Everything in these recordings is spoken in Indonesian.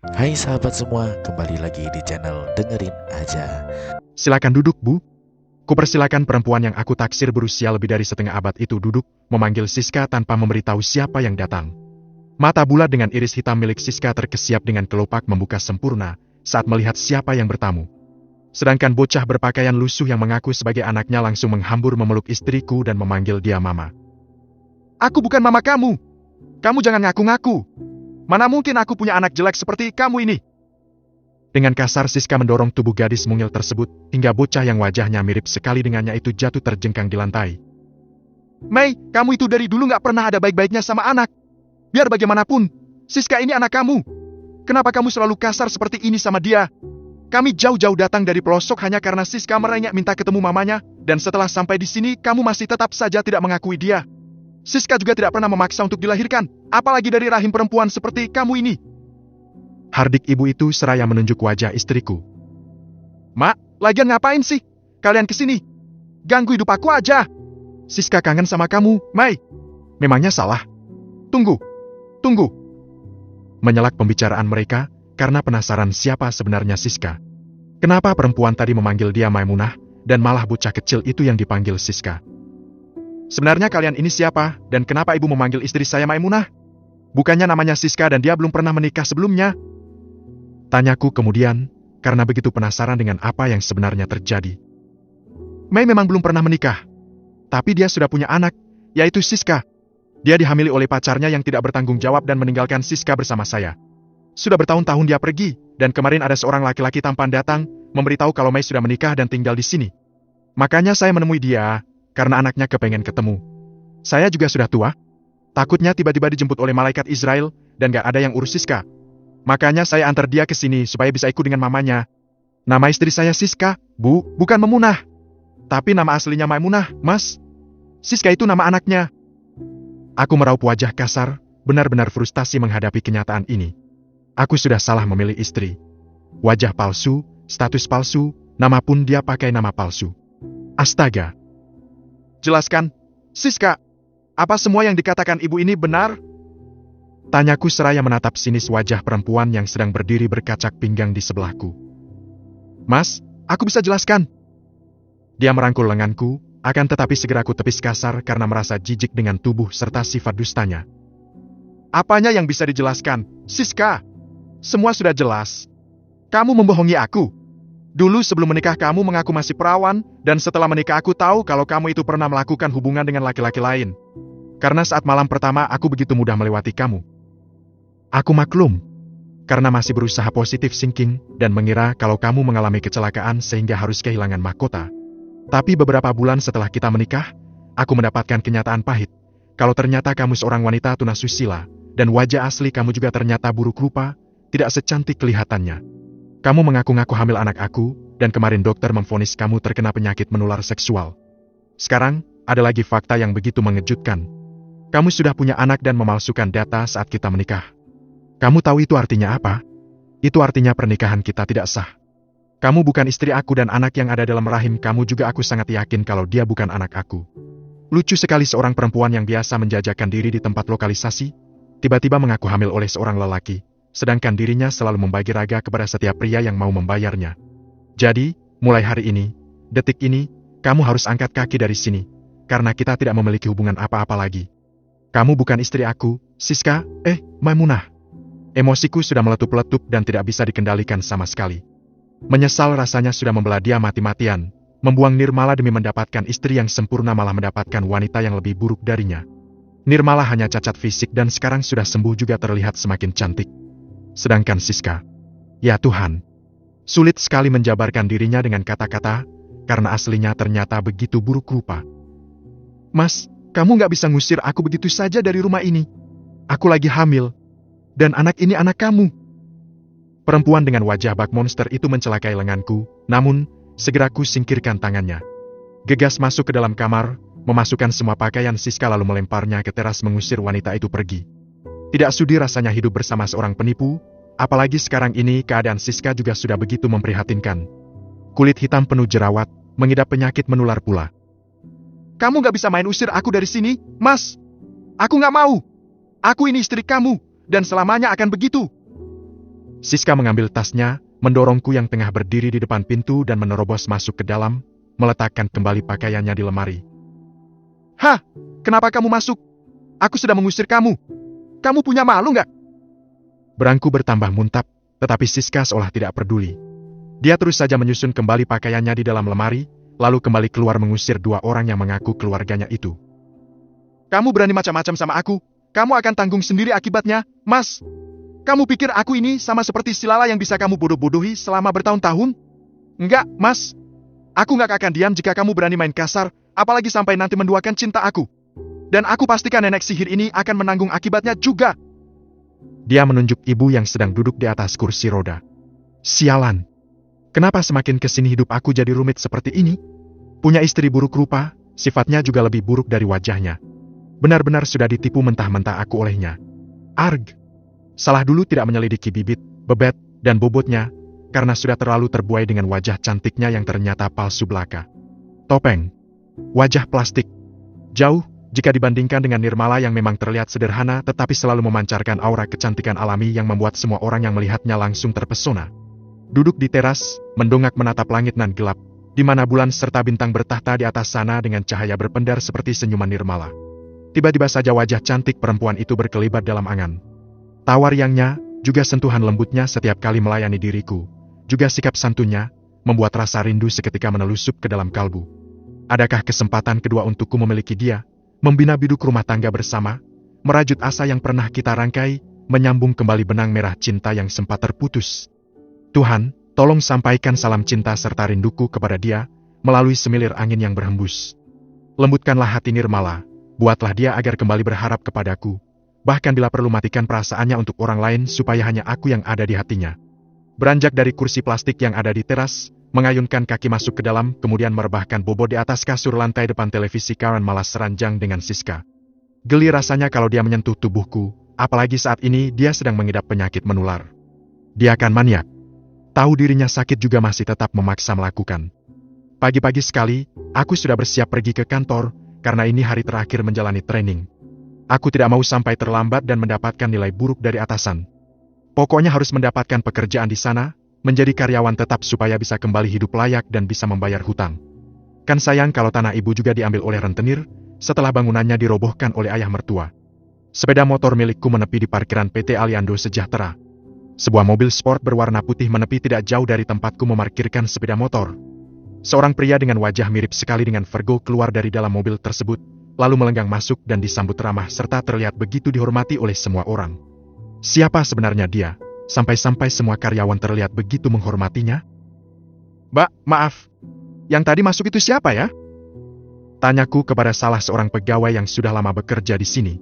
Hai sahabat semua, kembali lagi di channel Dengerin Aja. Silakan duduk, Bu. Kupersilakan perempuan yang aku taksir berusia lebih dari setengah abad itu duduk, memanggil Siska tanpa memberitahu siapa yang datang. Mata bulat dengan iris hitam milik Siska terkesiap dengan kelopak membuka sempurna saat melihat siapa yang bertamu. Sedangkan bocah berpakaian lusuh yang mengaku sebagai anaknya langsung menghambur memeluk istriku dan memanggil dia mama. Aku bukan mama kamu. Kamu jangan ngaku-ngaku. Mana mungkin aku punya anak jelek seperti kamu ini? Dengan kasar Siska mendorong tubuh gadis mungil tersebut, hingga bocah yang wajahnya mirip sekali dengannya itu jatuh terjengkang di lantai. Mei, kamu itu dari dulu gak pernah ada baik-baiknya sama anak. Biar bagaimanapun, Siska ini anak kamu. Kenapa kamu selalu kasar seperti ini sama dia? Kami jauh-jauh datang dari pelosok hanya karena Siska merengek minta ketemu mamanya, dan setelah sampai di sini kamu masih tetap saja tidak mengakui dia. Siska juga tidak pernah memaksa untuk dilahirkan, apalagi dari rahim perempuan seperti kamu ini. Hardik ibu itu seraya menunjuk wajah istriku. Mak, lagian ngapain sih? Kalian kesini? Ganggu hidup aku aja. Siska kangen sama kamu, Mai. Memangnya salah? Tunggu. Menyelak pembicaraan mereka, karena penasaran siapa sebenarnya Siska. Kenapa perempuan tadi memanggil dia Maimunah, dan malah bocah kecil itu yang dipanggil Siska? Sebenarnya kalian ini siapa, dan kenapa ibu memanggil istri saya Maimunah? Bukannya namanya Siska dan dia belum pernah menikah sebelumnya? Tanyaku kemudian, karena begitu penasaran dengan apa yang sebenarnya terjadi. Mei memang belum pernah menikah. Tapi dia sudah punya anak, yaitu Siska. Dia dihamili oleh pacarnya yang tidak bertanggung jawab dan meninggalkan Siska bersama saya. Sudah bertahun-tahun dia pergi, dan kemarin ada seorang laki-laki tampan datang, memberitahu kalau Mei sudah menikah dan tinggal di sini. Makanya saya menemui dia, karena anaknya kepengen ketemu. Saya juga sudah tua. Takutnya tiba-tiba dijemput oleh malaikat Israel, dan gak ada yang urus Siska. Makanya saya antar dia ke sini supaya bisa ikut dengan mamanya. Nama istri saya Siska, Bu, bukan Memunah. Tapi nama aslinya Maimunah, Mas. Siska itu nama anaknya. Aku meraup wajah kasar, benar-benar frustasi menghadapi kenyataan ini. Aku sudah salah memilih istri. Wajah palsu, status palsu, nama pun dia pakai nama palsu. Astaga. Jelaskan, Siska, apa semua yang dikatakan ibu ini benar? Tanyaku seraya menatap sinis wajah perempuan yang sedang berdiri berkacak pinggang di sebelahku. Mas, aku bisa jelaskan. Dia merangkul lenganku, akan tetapi segera aku tepis kasar karena merasa jijik dengan tubuh serta sifat dustanya. Apanya yang bisa dijelaskan, Siska? Semua sudah jelas. Kamu membohongi aku. Dulu sebelum menikah kamu mengaku masih perawan, dan setelah menikah aku tahu kalau kamu itu pernah melakukan hubungan dengan laki-laki lain. Karena saat malam pertama aku begitu mudah melewati kamu. Aku maklum, karena masih berusaha positive thinking dan mengira kalau kamu mengalami kecelakaan sehingga harus kehilangan mahkota. Tapi beberapa bulan setelah kita menikah, aku mendapatkan kenyataan pahit, kalau ternyata kamu seorang wanita tunasusila, dan wajah asli kamu juga ternyata buruk rupa, tidak secantik kelihatannya. Kamu mengaku-ngaku hamil anak aku, dan kemarin dokter memvonis kamu terkena penyakit menular seksual. Sekarang, ada lagi fakta yang begitu mengejutkan. Kamu sudah punya anak dan memalsukan data saat kita menikah. Kamu tahu itu artinya apa? Itu artinya pernikahan kita tidak sah. Kamu bukan istri aku dan anak yang ada dalam rahim kamu juga aku sangat yakin kalau dia bukan anak aku. Lucu sekali seorang perempuan yang biasa menjajakan diri di tempat lokalisasi, tiba-tiba mengaku hamil oleh seorang lelaki. Sedangkan dirinya selalu membagi raga kepada setiap pria yang mau membayarnya. Jadi, mulai hari ini, detik ini, kamu harus angkat kaki dari sini, karena kita tidak memiliki hubungan apa-apa lagi. Kamu bukan istri aku, Siska, Maimunah. Emosiku sudah meletup-letup dan tidak bisa dikendalikan sama sekali. Menyesal rasanya sudah membelah dia mati-matian, membuang Nirmala demi mendapatkan istri yang sempurna malah mendapatkan wanita yang lebih buruk darinya. Nirmala hanya cacat fisik dan sekarang sudah sembuh juga terlihat semakin cantik. Sedangkan Siska, ya Tuhan, sulit sekali menjabarkan dirinya dengan kata-kata, karena aslinya ternyata begitu buruk rupa. Mas, kamu gak bisa ngusir aku begitu saja dari rumah ini. Aku lagi hamil, dan anak ini anak kamu. Perempuan dengan wajah bak monster itu mencelakai lenganku, namun, segera ku singkirkan tangannya. Gegas masuk ke dalam kamar, memasukkan semua pakaian Siska lalu melemparnya ke teras mengusir wanita itu pergi. Tidak sudi rasanya hidup bersama seorang penipu, apalagi sekarang ini keadaan Siska juga sudah begitu memprihatinkan. Kulit hitam penuh jerawat, mengidap penyakit menular pula. Kamu gak bisa main usir aku dari sini, Mas. Aku gak mau. Aku ini istri kamu, dan selamanya akan begitu. Siska mengambil tasnya, mendorongku yang tengah berdiri di depan pintu dan menerobos masuk ke dalam, meletakkan kembali pakaiannya di lemari. Hah? Kenapa kamu masuk? Aku sudah mengusir kamu. Kamu punya malu nggak? Berangku bertambah muntap, tetapi Siska seolah tidak peduli. Dia terus saja menyusun kembali pakaiannya di dalam lemari, lalu kembali keluar mengusir dua orang yang mengaku keluarganya itu. Kamu berani macam-macam sama aku, kamu akan tanggung sendiri akibatnya, Mas. Kamu pikir aku ini sama seperti si Lala yang bisa kamu bodoh-bodohi selama bertahun-tahun? Enggak, Mas. Aku nggak akan diam jika kamu berani main kasar, apalagi sampai nanti menduakan cinta aku. Dan aku pastikan nenek sihir ini akan menanggung akibatnya juga. Dia menunjuk ibu yang sedang duduk di atas kursi roda. Sialan. Kenapa semakin kesini hidup aku jadi rumit seperti ini? Punya istri buruk rupa, sifatnya juga lebih buruk dari wajahnya. Benar-benar sudah ditipu mentah-mentah aku olehnya. Arg. Salah dulu tidak menyelidiki bibit, bebet, dan bobotnya, karena sudah terlalu terbuai dengan wajah cantiknya yang ternyata palsu belaka. Topeng. Wajah plastik. Jauh, jika dibandingkan dengan Nirmala yang memang terlihat sederhana tetapi selalu memancarkan aura kecantikan alami yang membuat semua orang yang melihatnya langsung terpesona. Duduk di teras, mendongak menatap langit nan gelap, di mana bulan serta bintang bertahta di atas sana dengan cahaya berpendar seperti senyuman Nirmala. Tiba-tiba saja wajah cantik perempuan itu berkelibat dalam angan. Tawar riangnya, juga sentuhan lembutnya setiap kali melayani diriku, juga sikap santunnya, membuat rasa rindu seketika menelusup ke dalam kalbu. Adakah kesempatan kedua untukku memiliki dia, membina biduk rumah tangga bersama, merajut asa yang pernah kita rangkai, menyambung kembali benang merah cinta yang sempat terputus? Tuhan, tolong sampaikan salam cinta serta rinduku kepada dia, melalui semilir angin yang berhembus. Lembutkanlah hati Nirmala, buatlah dia agar kembali berharap kepadaku, bahkan bila perlu matikan perasaannya untuk orang lain supaya hanya aku yang ada di hatinya. Beranjak dari kursi plastik yang ada di teras, mengayunkan kaki masuk ke dalam, kemudian merebahkan bobo di atas kasur lantai depan televisi Karen malas seranjang dengan Siska. Geli rasanya kalau dia menyentuh tubuhku, apalagi saat ini dia sedang mengidap penyakit menular. Dia akan maniak. Tahu dirinya sakit juga masih tetap memaksa melakukan. Pagi-pagi sekali, aku sudah bersiap pergi ke kantor, karena ini hari terakhir menjalani training. Aku tidak mau sampai terlambat dan mendapatkan nilai buruk dari atasan. Pokoknya harus mendapatkan pekerjaan di sana, menjadi karyawan tetap supaya bisa kembali hidup layak dan bisa membayar hutang. Kan sayang kalau tanah ibu juga diambil oleh rentenir, setelah bangunannya dirobohkan oleh ayah mertua. Sepeda motor milikku menepi di parkiran PT Aliando Sejahtera. Sebuah mobil sport berwarna putih menepi tidak jauh dari tempatku memarkirkan sepeda motor. Seorang pria dengan wajah mirip sekali dengan Virgo keluar dari dalam mobil tersebut, lalu melenggang masuk dan disambut ramah serta terlihat begitu dihormati oleh semua orang. Siapa sebenarnya dia, sampai-sampai semua karyawan terlihat begitu menghormatinya? Mbak, maaf. Yang tadi masuk itu siapa ya? Tanyaku kepada salah seorang pegawai yang sudah lama bekerja di sini.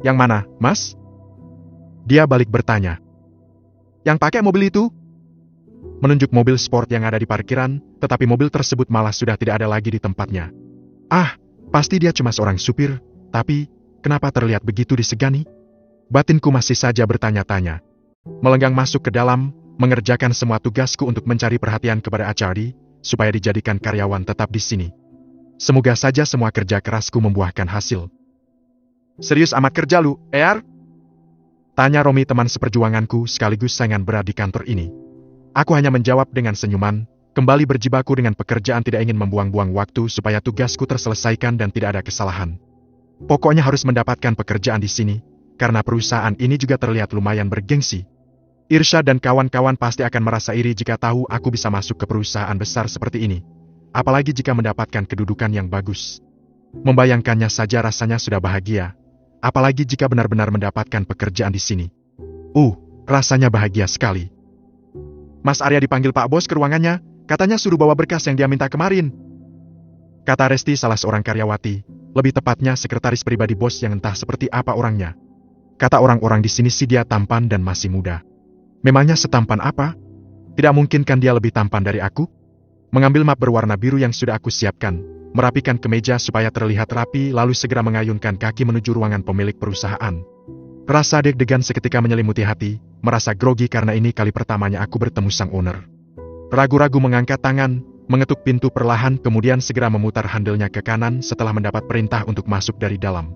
Yang mana, Mas? Dia balik bertanya. Yang pakai mobil itu? Menunjuk mobil sport yang ada di parkiran, tetapi mobil tersebut malah sudah tidak ada lagi di tempatnya. Ah, pasti dia cuma seorang supir, tapi kenapa terlihat begitu disegani? Batinku masih saja bertanya-tanya. Melenggang masuk ke dalam, mengerjakan semua tugasku untuk mencari perhatian kepada Achardi, supaya dijadikan karyawan tetap di sini. Semoga saja semua kerja kerasku membuahkan hasil. Serius amat kerja lu, Er? Tanya Romi teman seperjuanganku sekaligus saingan berat di kantor ini. Aku hanya menjawab dengan senyuman, kembali berjibaku dengan pekerjaan tidak ingin membuang-buang waktu supaya tugasku terselesaikan dan tidak ada kesalahan. Pokoknya harus mendapatkan pekerjaan di sini, karena perusahaan ini juga terlihat lumayan bergengsi. Irsyad dan kawan-kawan pasti akan merasa iri jika tahu aku bisa masuk ke perusahaan besar seperti ini. Apalagi jika mendapatkan kedudukan yang bagus. Membayangkannya saja rasanya sudah bahagia. Apalagi jika benar-benar mendapatkan pekerjaan di sini. Rasanya bahagia sekali. Mas Arya dipanggil Pak Bos ke ruangannya, katanya suruh bawa berkas yang dia minta kemarin. Kata Resti salah seorang karyawati, lebih tepatnya sekretaris pribadi bos yang entah seperti apa orangnya. Kata orang-orang di sini sih dia tampan dan masih muda. Memangnya setampan apa? Tidak mungkin kan dia lebih tampan dari aku? Mengambil map berwarna biru yang sudah aku siapkan, merapikan kemeja supaya terlihat rapi lalu segera mengayunkan kaki menuju ruangan pemilik perusahaan. Rasa deg-degan seketika menyelimuti hati, merasa grogi karena ini kali pertamanya aku bertemu sang owner. Ragu-ragu mengangkat tangan, mengetuk pintu perlahan kemudian segera memutar handelnya ke kanan setelah mendapat perintah untuk masuk dari dalam.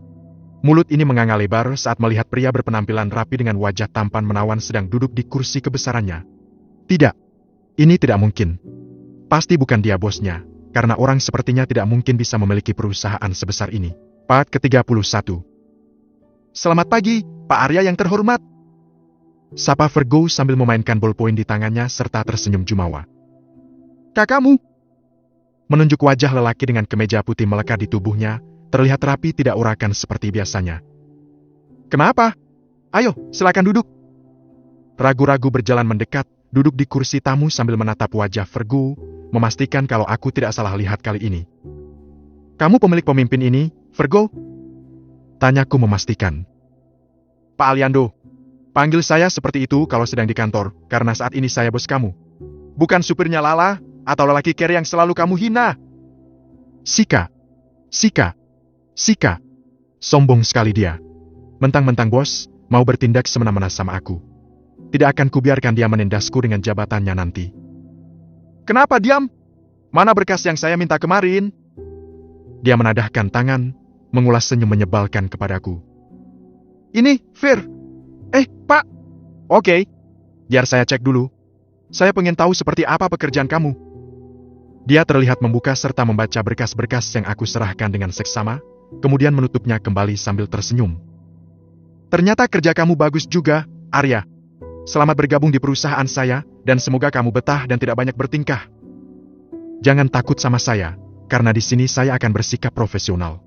Mulut ini menganga lebar saat melihat pria berpenampilan rapi dengan wajah tampan menawan sedang duduk di kursi kebesarannya. Tidak, ini tidak mungkin. Pasti bukan dia bosnya, karena orang sepertinya tidak mungkin bisa memiliki perusahaan sebesar ini. Part ke-31. Selamat pagi, Pak Arya yang terhormat. Sapa Virgo sambil memainkan ballpoint di tangannya serta tersenyum jumawa. Kakakmu. Menunjuk wajah lelaki dengan kemeja putih melekat di tubuhnya, terlihat rapi tidak urakan seperti biasanya. Kenapa? Ayo, silakan duduk. Ragu-ragu berjalan mendekat, duduk di kursi tamu sambil menatap wajah Virgo, memastikan kalau aku tidak salah lihat kali ini. Kamu pemilik pemimpin ini, Virgo? Tanyaku memastikan. Pak Aliando, panggil saya seperti itu kalau sedang di kantor, karena saat ini saya bos kamu. Bukan supirnya Lala, atau lelaki kere yang selalu kamu hina. Sika. Sombong sekali dia. Mentang-mentang bos, mau bertindak semena-mena sama aku. Tidak akan kubiarkan dia menindasku dengan jabatannya nanti. Kenapa diam? Mana berkas yang saya minta kemarin? Dia menadahkan tangan, mengulas senyum menyebalkan kepadaku. Ini, Fir. Pak. Oke. Biar saya cek dulu. Saya pengen tahu seperti apa pekerjaan kamu. Dia terlihat membuka serta membaca berkas-berkas yang aku serahkan dengan seksama, kemudian menutupnya kembali sambil tersenyum. Ternyata kerja kamu bagus juga, Arya. Selamat bergabung di perusahaan saya, dan semoga kamu betah dan tidak banyak bertingkah. Jangan takut sama saya, karena di sini saya akan bersikap profesional.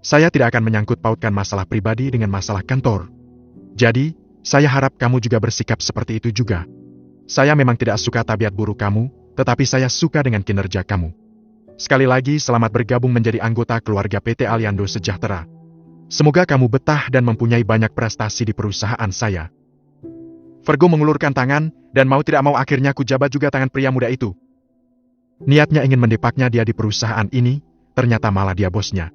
Saya tidak akan menyangkut pautkan masalah pribadi dengan masalah kantor. Jadi, saya harap kamu juga bersikap seperti itu juga. Saya memang tidak suka tabiat buruk kamu, tetapi saya suka dengan kinerja kamu. Sekali lagi selamat bergabung menjadi anggota keluarga PT Aliando Sejahtera. Semoga kamu betah dan mempunyai banyak prestasi di perusahaan saya. Virgo mengulurkan tangan, dan mau tidak mau akhirnya ku jabat juga tangan pria muda itu. Niatnya ingin mendepaknya dia di perusahaan ini, ternyata malah dia bosnya.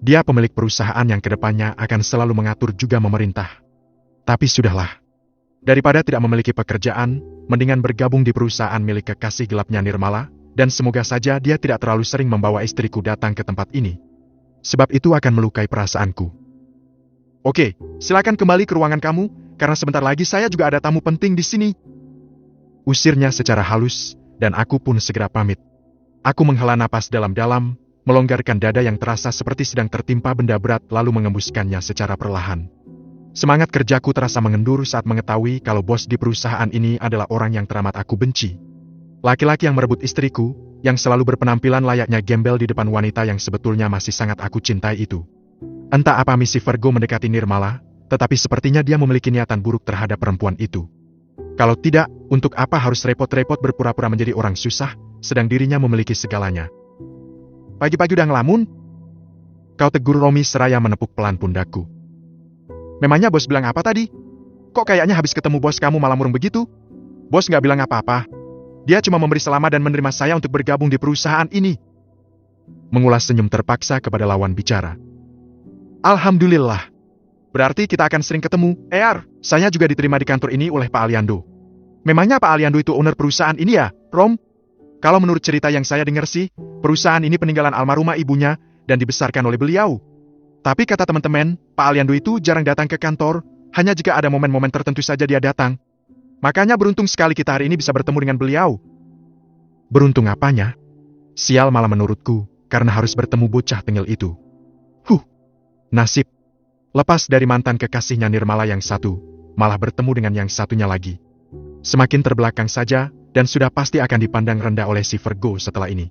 Dia pemilik perusahaan yang kedepannya akan selalu mengatur juga memerintah. Tapi sudahlah. Daripada tidak memiliki pekerjaan, mendingan bergabung di perusahaan milik kekasih gelapnya Nirmala, dan semoga saja dia tidak terlalu sering membawa istriku datang ke tempat ini. Sebab itu akan melukai perasaanku. Oke, silakan kembali ke ruangan kamu, karena sebentar lagi saya juga ada tamu penting di sini. Usirnya secara halus, dan aku pun segera pamit. Aku menghela napas dalam-dalam, melonggarkan dada yang terasa seperti sedang tertimpa benda berat lalu mengembuskannya secara perlahan. Semangat kerjaku terasa mengendur saat mengetahui kalau bos di perusahaan ini adalah orang yang teramat aku benci. Laki-laki yang merebut istriku, yang selalu berpenampilan layaknya gembel di depan wanita yang sebetulnya masih sangat aku cintai itu. Entah apa misi Virgo mendekati Nirmala, tetapi sepertinya dia memiliki niatan buruk terhadap perempuan itu. Kalau tidak, untuk apa harus repot-repot berpura-pura menjadi orang susah, sedang dirinya memiliki segalanya. Pagi-pagi udah ngelamun? Kau tegur Romi seraya menepuk pelan pundakku. Memangnya bos bilang apa tadi? Kok kayaknya habis ketemu bos kamu malah murung begitu? Bos nggak bilang apa-apa. Dia cuma memberi selamat dan menerima saya untuk bergabung di perusahaan ini. Mengulas senyum terpaksa kepada lawan bicara. Alhamdulillah. Berarti kita akan sering ketemu. Saya juga diterima di kantor ini oleh Pak Aliando. Memangnya Pak Aliando itu owner perusahaan ini ya, Rom? Kalau menurut cerita yang saya dengar sih, perusahaan ini peninggalan almarhumah ibunya dan dibesarkan oleh beliau. Tapi kata teman-teman, Pak Aliando itu jarang datang ke kantor, hanya jika ada momen-momen tertentu saja dia datang. Makanya beruntung sekali kita hari ini bisa bertemu dengan beliau. Beruntung apanya? Sial malah menurutku, karena harus bertemu bocah tengil itu. Nasib. Lepas dari mantan kekasihnya Nirmala yang satu, malah bertemu dengan yang satunya lagi. Semakin terbelakang saja, dan sudah pasti akan dipandang rendah oleh si Virgo setelah ini.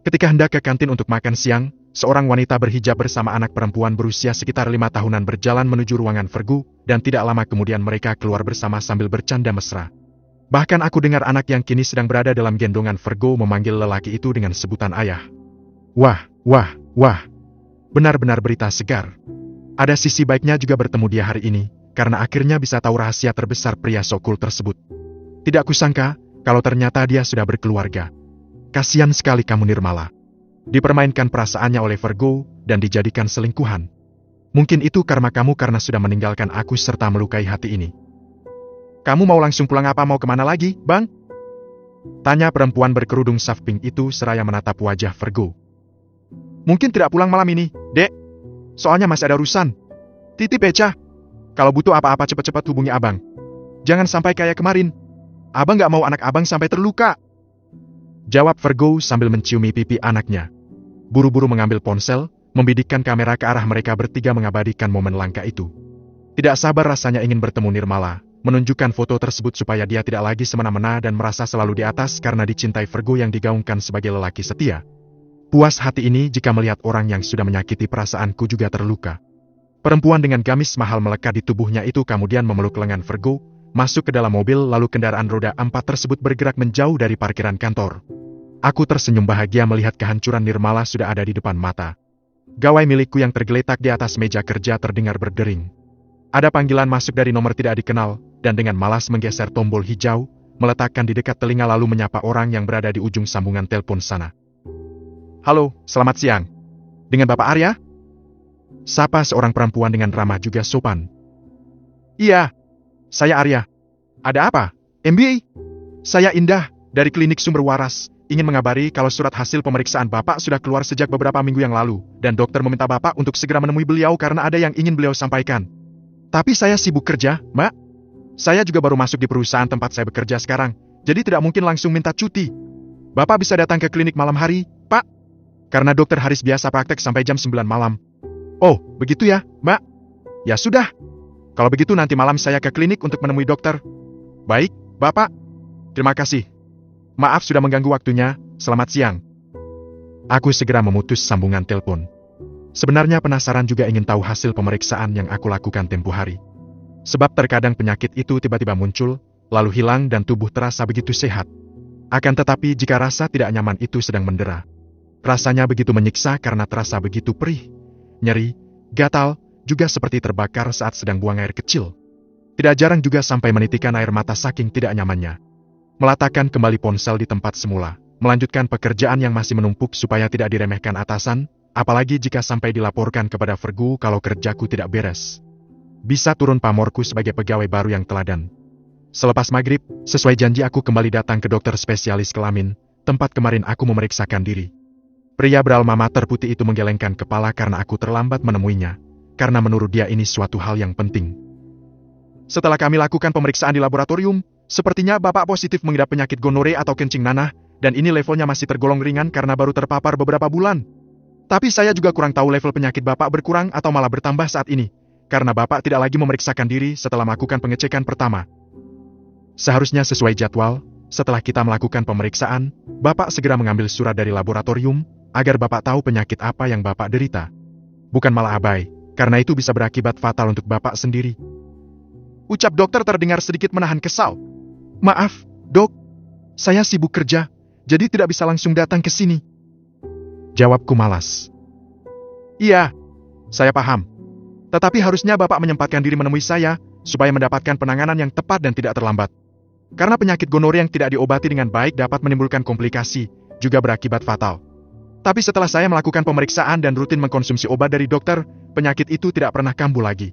Ketika hendak ke kantin untuk makan siang, seorang wanita berhijab bersama anak perempuan berusia sekitar 5 tahunan berjalan menuju ruangan Virgo, dan tidak lama kemudian mereka keluar bersama sambil bercanda mesra. Bahkan aku dengar anak yang kini sedang berada dalam gendongan Virgo memanggil lelaki itu dengan sebutan ayah. Wah. Benar-benar berita segar. Ada sisi baiknya juga bertemu dia hari ini, karena akhirnya bisa tahu rahasia terbesar pria sokul tersebut. Tidak kusangka, kalau ternyata dia sudah berkeluarga. Kasian sekali kamu Nirmala. Dipermainkan perasaannya oleh Virgo, dan dijadikan selingkuhan. Mungkin itu karma kamu karena sudah meninggalkan aku serta melukai hati ini. Kamu mau langsung pulang apa mau kemana lagi, Bang? Tanya perempuan berkerudung saf pink itu seraya menatap wajah Virgo. Mungkin tidak pulang malam ini, Dek. Soalnya masih ada urusan. Titip Eca. Kalau butuh apa-apa cepat-cepat hubungi abang. Jangan sampai kayak kemarin. Abang gak mau anak abang sampai terluka. Jawab Virgo sambil menciumi pipi anaknya. Buru-buru mengambil ponsel, membidikkan kamera ke arah mereka bertiga mengabadikan momen langka itu. Tidak sabar rasanya ingin bertemu Nirmala, menunjukkan foto tersebut supaya dia tidak lagi semena-mena dan merasa selalu di atas karena dicintai Virgo yang digaungkan sebagai lelaki setia. Puas hati ini jika melihat orang yang sudah menyakiti perasaanku juga terluka. Perempuan dengan gamis mahal melekat di tubuhnya itu kemudian memeluk lengan Virgo, masuk ke dalam mobil lalu kendaraan roda 4 tersebut bergerak menjauh dari parkiran kantor. Aku tersenyum bahagia melihat kehancuran Nirmala sudah ada di depan mata. Gawai milikku yang tergeletak di atas meja kerja terdengar berdering. Ada panggilan masuk dari nomor tidak dikenal, dan dengan malas menggeser tombol hijau, meletakkan di dekat telinga lalu menyapa orang yang berada di ujung sambungan telepon sana. Halo, selamat siang. Dengan Bapak Arya? Sapa seorang perempuan dengan ramah juga sopan. Iya, saya Arya. Ada apa? MBA? Saya Indah, dari klinik Sumber Waras, ingin mengabari kalau surat hasil pemeriksaan Bapak sudah keluar sejak beberapa minggu yang lalu, dan dokter meminta Bapak untuk segera menemui beliau karena ada yang ingin beliau sampaikan. Tapi saya sibuk kerja, Mbak. Saya juga baru masuk di perusahaan tempat saya bekerja sekarang, jadi tidak mungkin langsung minta cuti. Bapak bisa datang ke klinik malam hari, Pak? Karena dokter Haris biasa praktek sampai jam 9 malam. Oh, begitu ya, Mbak? Ya sudah. Kalau begitu nanti malam saya ke klinik untuk menemui dokter. Baik, Bapak. Terima kasih. Maaf sudah mengganggu waktunya, selamat siang. Aku segera memutus sambungan telepon. Sebenarnya penasaran juga ingin tahu hasil pemeriksaan yang aku lakukan tempo hari. Sebab terkadang penyakit itu tiba-tiba muncul, lalu hilang dan tubuh terasa begitu sehat. Akan tetapi jika rasa tidak nyaman itu sedang mendera. Rasanya begitu menyiksa karena terasa begitu perih, nyeri, gatal, juga seperti terbakar saat sedang buang air kecil. Tidak jarang juga sampai menitikan air mata saking tidak nyamannya. Meletakkan kembali ponsel di tempat semula, melanjutkan pekerjaan yang masih menumpuk supaya tidak diremehkan atasan, apalagi jika sampai dilaporkan kepada Virgo kalau kerjaku tidak beres. Bisa turun pamorku sebagai pegawai baru yang teladan. Selepas maghrib, sesuai janji aku kembali datang ke dokter spesialis kelamin, tempat kemarin aku memeriksakan diri. Pria beralma mater putih itu menggelengkan kepala karena aku terlambat menemuinya, karena menurut dia ini suatu hal yang penting. Setelah kami lakukan pemeriksaan di laboratorium, sepertinya Bapak positif mengidap penyakit gonore atau kencing nanah, dan ini levelnya masih tergolong ringan karena baru terpapar beberapa bulan. Tapi saya juga kurang tahu level penyakit Bapak berkurang atau malah bertambah saat ini, karena Bapak tidak lagi memeriksakan diri setelah melakukan pengecekan pertama. Seharusnya sesuai jadwal, setelah kita melakukan pemeriksaan, Bapak segera mengambil surat dari laboratorium, agar Bapak tahu penyakit apa yang Bapak derita. Bukan malah abai, karena itu bisa berakibat fatal untuk Bapak sendiri. Ucap dokter terdengar sedikit menahan kesal. Maaf, dok. Saya sibuk kerja, jadi tidak bisa langsung datang ke sini. Jawabku malas. Iya, saya paham. Tetapi harusnya Bapak menyempatkan diri menemui saya, supaya mendapatkan penanganan yang tepat dan tidak terlambat. Karena penyakit gonore yang tidak diobati dengan baik dapat menimbulkan komplikasi, juga berakibat fatal. Tapi setelah saya melakukan pemeriksaan dan rutin mengkonsumsi obat dari dokter, penyakit itu tidak pernah kambuh lagi.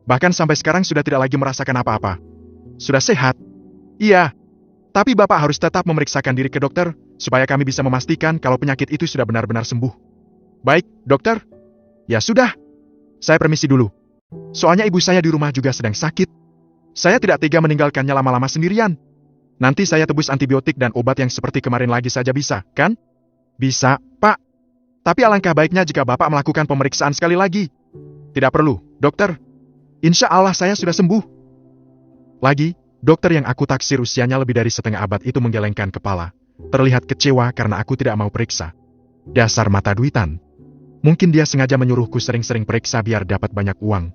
Bahkan sampai sekarang sudah tidak lagi merasakan apa-apa. Sudah sehat? Iya. Tapi Bapak harus tetap memeriksakan diri ke dokter, supaya kami bisa memastikan kalau penyakit itu sudah benar-benar sembuh. Baik, dokter. Ya sudah. Saya permisi dulu. Soalnya ibu saya di rumah juga sedang sakit. Saya tidak tega meninggalkannya lama-lama sendirian. Nanti saya tebus antibiotik dan obat yang seperti kemarin lagi saja bisa, kan? Bisa, Pak. Tapi alangkah baiknya jika Bapak melakukan pemeriksaan sekali lagi. Tidak perlu, dokter. Insya Allah saya sudah sembuh. Lagi, dokter yang aku taksir usianya lebih dari setengah abad itu menggelengkan kepala. Terlihat kecewa karena aku tidak mau periksa. Dasar mata duitan. Mungkin dia sengaja menyuruhku sering-sering periksa biar dapat banyak uang.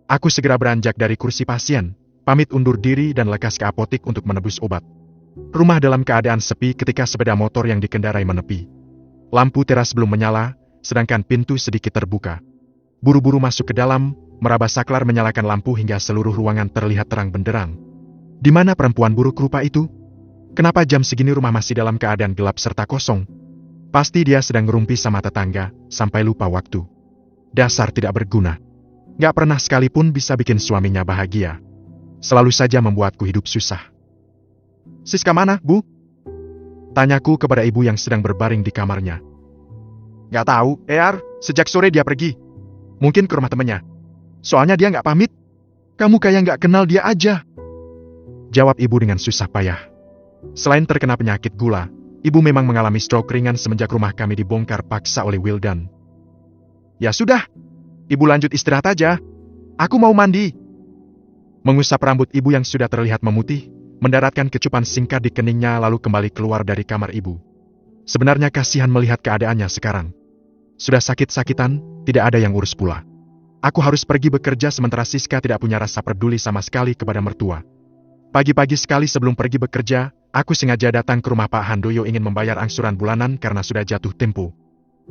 Aku segera beranjak dari kursi pasien, pamit undur diri dan lekas ke apotik untuk menebus obat. Rumah dalam keadaan sepi ketika sepeda motor yang dikendarai menepi. Lampu teras belum menyala, sedangkan pintu sedikit terbuka. Buru-buru masuk ke dalam, meraba saklar menyalakan lampu hingga seluruh ruangan terlihat terang benderang. Di mana perempuan buruk rupa itu? Kenapa jam segini rumah masih dalam keadaan gelap serta kosong? Pasti dia sedang ngerumpi sama tetangga, sampai lupa waktu. Dasar tidak berguna. Gak pernah sekalipun bisa bikin suaminya bahagia. Selalu saja membuatku hidup susah. Siska mana, Bu? Tanyaku kepada ibu yang sedang berbaring di kamarnya. Gak tahu, Eyar, sejak sore dia pergi. Mungkin ke rumah temannya. Soalnya dia nggak pamit. Kamu kayak nggak kenal dia aja. Jawab ibu dengan susah payah. Selain terkena penyakit gula, ibu memang mengalami stroke ringan semenjak rumah kami dibongkar paksa oleh Wildan. Ya sudah, ibu lanjut istirahat aja. Aku mau mandi. Mengusap rambut ibu yang sudah terlihat memutih, mendaratkan kecupan singkat di keningnya lalu kembali keluar dari kamar ibu. Sebenarnya kasihan melihat keadaannya sekarang. Sudah sakit-sakitan, tidak ada yang urus pula. Aku harus pergi bekerja sementara Siska tidak punya rasa peduli sama sekali kepada mertua. Pagi-pagi sekali sebelum pergi bekerja, aku sengaja datang ke rumah Pak Handoyo ingin membayar angsuran bulanan karena sudah jatuh tempo.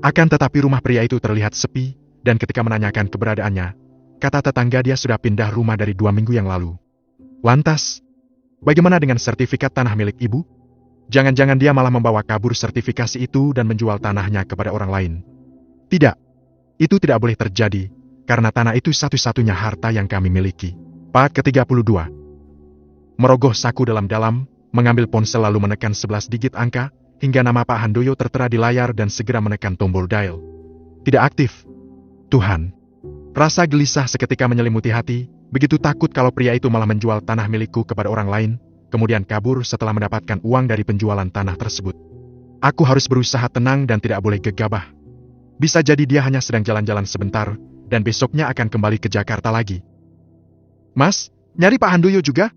Akan tetapi rumah pria itu terlihat sepi, dan ketika menanyakan keberadaannya, kata tetangga dia sudah pindah rumah dari 2 minggu yang lalu. Lantas, bagaimana dengan sertifikat tanah milik ibu? Jangan-jangan dia malah membawa kabur sertifikasi itu dan menjual tanahnya kepada orang lain. Tidak, itu tidak boleh terjadi, karena tanah itu satu-satunya harta yang kami miliki. Part ke-32. Merogoh saku dalam-dalam, mengambil ponsel lalu menekan 11 digit angka, hingga nama Pak Handoyo tertera di layar dan segera menekan tombol dial. Tidak aktif. Tuhan. Rasa gelisah seketika menyelimuti hati, begitu takut kalau pria itu malah menjual tanah milikku kepada orang lain, kemudian kabur setelah mendapatkan uang dari penjualan tanah tersebut. Aku harus berusaha tenang dan tidak boleh gegabah. Bisa jadi dia hanya sedang jalan-jalan sebentar, dan besoknya akan kembali ke Jakarta lagi. Mas, nyari Pak Handoyo juga?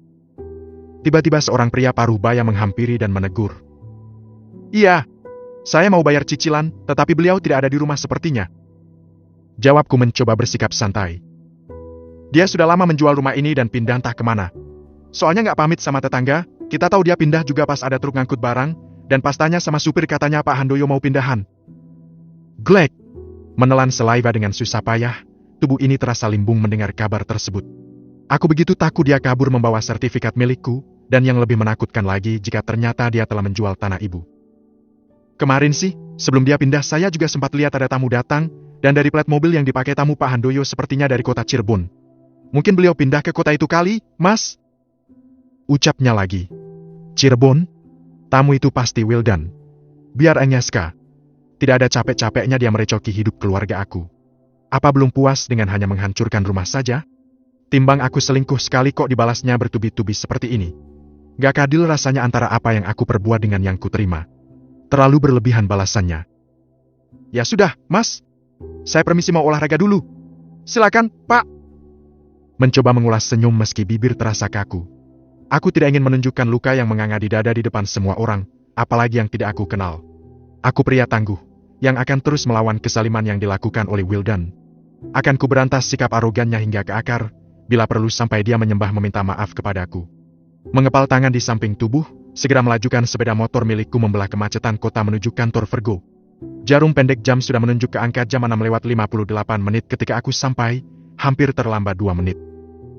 Tiba-tiba seorang pria paruh baya menghampiri dan menegur. Iya, saya mau bayar cicilan, tetapi beliau tidak ada di rumah sepertinya. Jawabku mencoba bersikap santai. Dia sudah lama menjual rumah ini dan pindah entah kemana. Soalnya nggak pamit sama tetangga, kita tahu dia pindah juga pas ada truk ngangkut barang, dan pas tanya sama supir katanya Pak Handoyo mau pindahan. Glek! Menelan saliva dengan susah payah, tubuh ini terasa limbung mendengar kabar tersebut. Aku begitu takut dia kabur membawa sertifikat milikku, dan yang lebih menakutkan lagi jika ternyata dia telah menjual tanah ibu. Kemarin sih, sebelum dia pindah saya juga sempat lihat ada tamu datang, dan dari plat mobil yang dipakai tamu Pak Handoyo sepertinya dari kota Cirebon. Mungkin beliau pindah ke kota itu kali, Mas? Ucapnya lagi. Cirebon? Tamu itu pasti Wildan. Biar Agnieszka. Tidak ada capek-capeknya dia merecoki hidup keluarga aku. Apa belum puas dengan hanya menghancurkan rumah saja? Timbang aku selingkuh sekali kok dibalasnya bertubi-tubi seperti ini. Gak adil rasanya antara apa yang aku perbuat dengan yang kuterima. Terlalu berlebihan balasannya. Ya sudah, Mas. Saya permisi mau olahraga dulu. Silakan, Pak. Mencoba mengulas senyum meski bibir terasa kaku. Aku tidak ingin menunjukkan luka yang menganga di dada di depan semua orang, apalagi yang tidak aku kenal. Aku pria tangguh, yang akan terus melawan kesaliman yang dilakukan oleh Wildan. Akan ku berantas sikap arogannya hingga ke akar, bila perlu sampai dia menyembah meminta maaf kepadaku. Mengepal tangan di samping tubuh, segera melajukan sepeda motor milikku membelah kemacetan kota menuju kantor Vergo. Jarum pendek jam sudah menunjuk ke angka jam 6:58 ketika aku sampai, hampir terlambat 2 menit.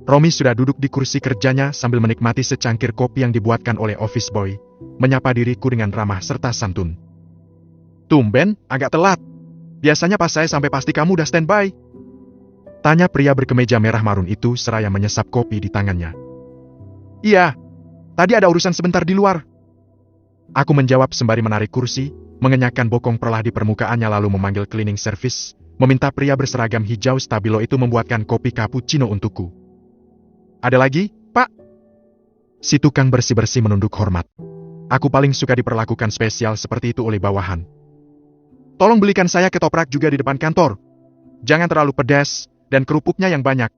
Romi sudah duduk di kursi kerjanya sambil menikmati secangkir kopi yang dibuatkan oleh office boy, menyapa diriku dengan ramah serta santun. Tumben, agak telat. Biasanya pas saya sampai pasti kamu udah standby. Tanya pria berkemeja merah marun itu seraya menyesap kopi di tangannya. Iya, tadi ada urusan sebentar di luar. Aku menjawab sembari menarik kursi, mengenyahkan bokong perlah di permukaannya lalu memanggil cleaning service, meminta pria berseragam hijau stabilo itu membuatkan kopi cappuccino untukku. Ada lagi, Pak? Si tukang bersih-bersih menunduk hormat. Aku paling suka diperlakukan spesial seperti itu oleh bawahan. Tolong belikan saya ketoprak juga di depan kantor. Jangan terlalu pedas, dan kerupuknya yang banyak.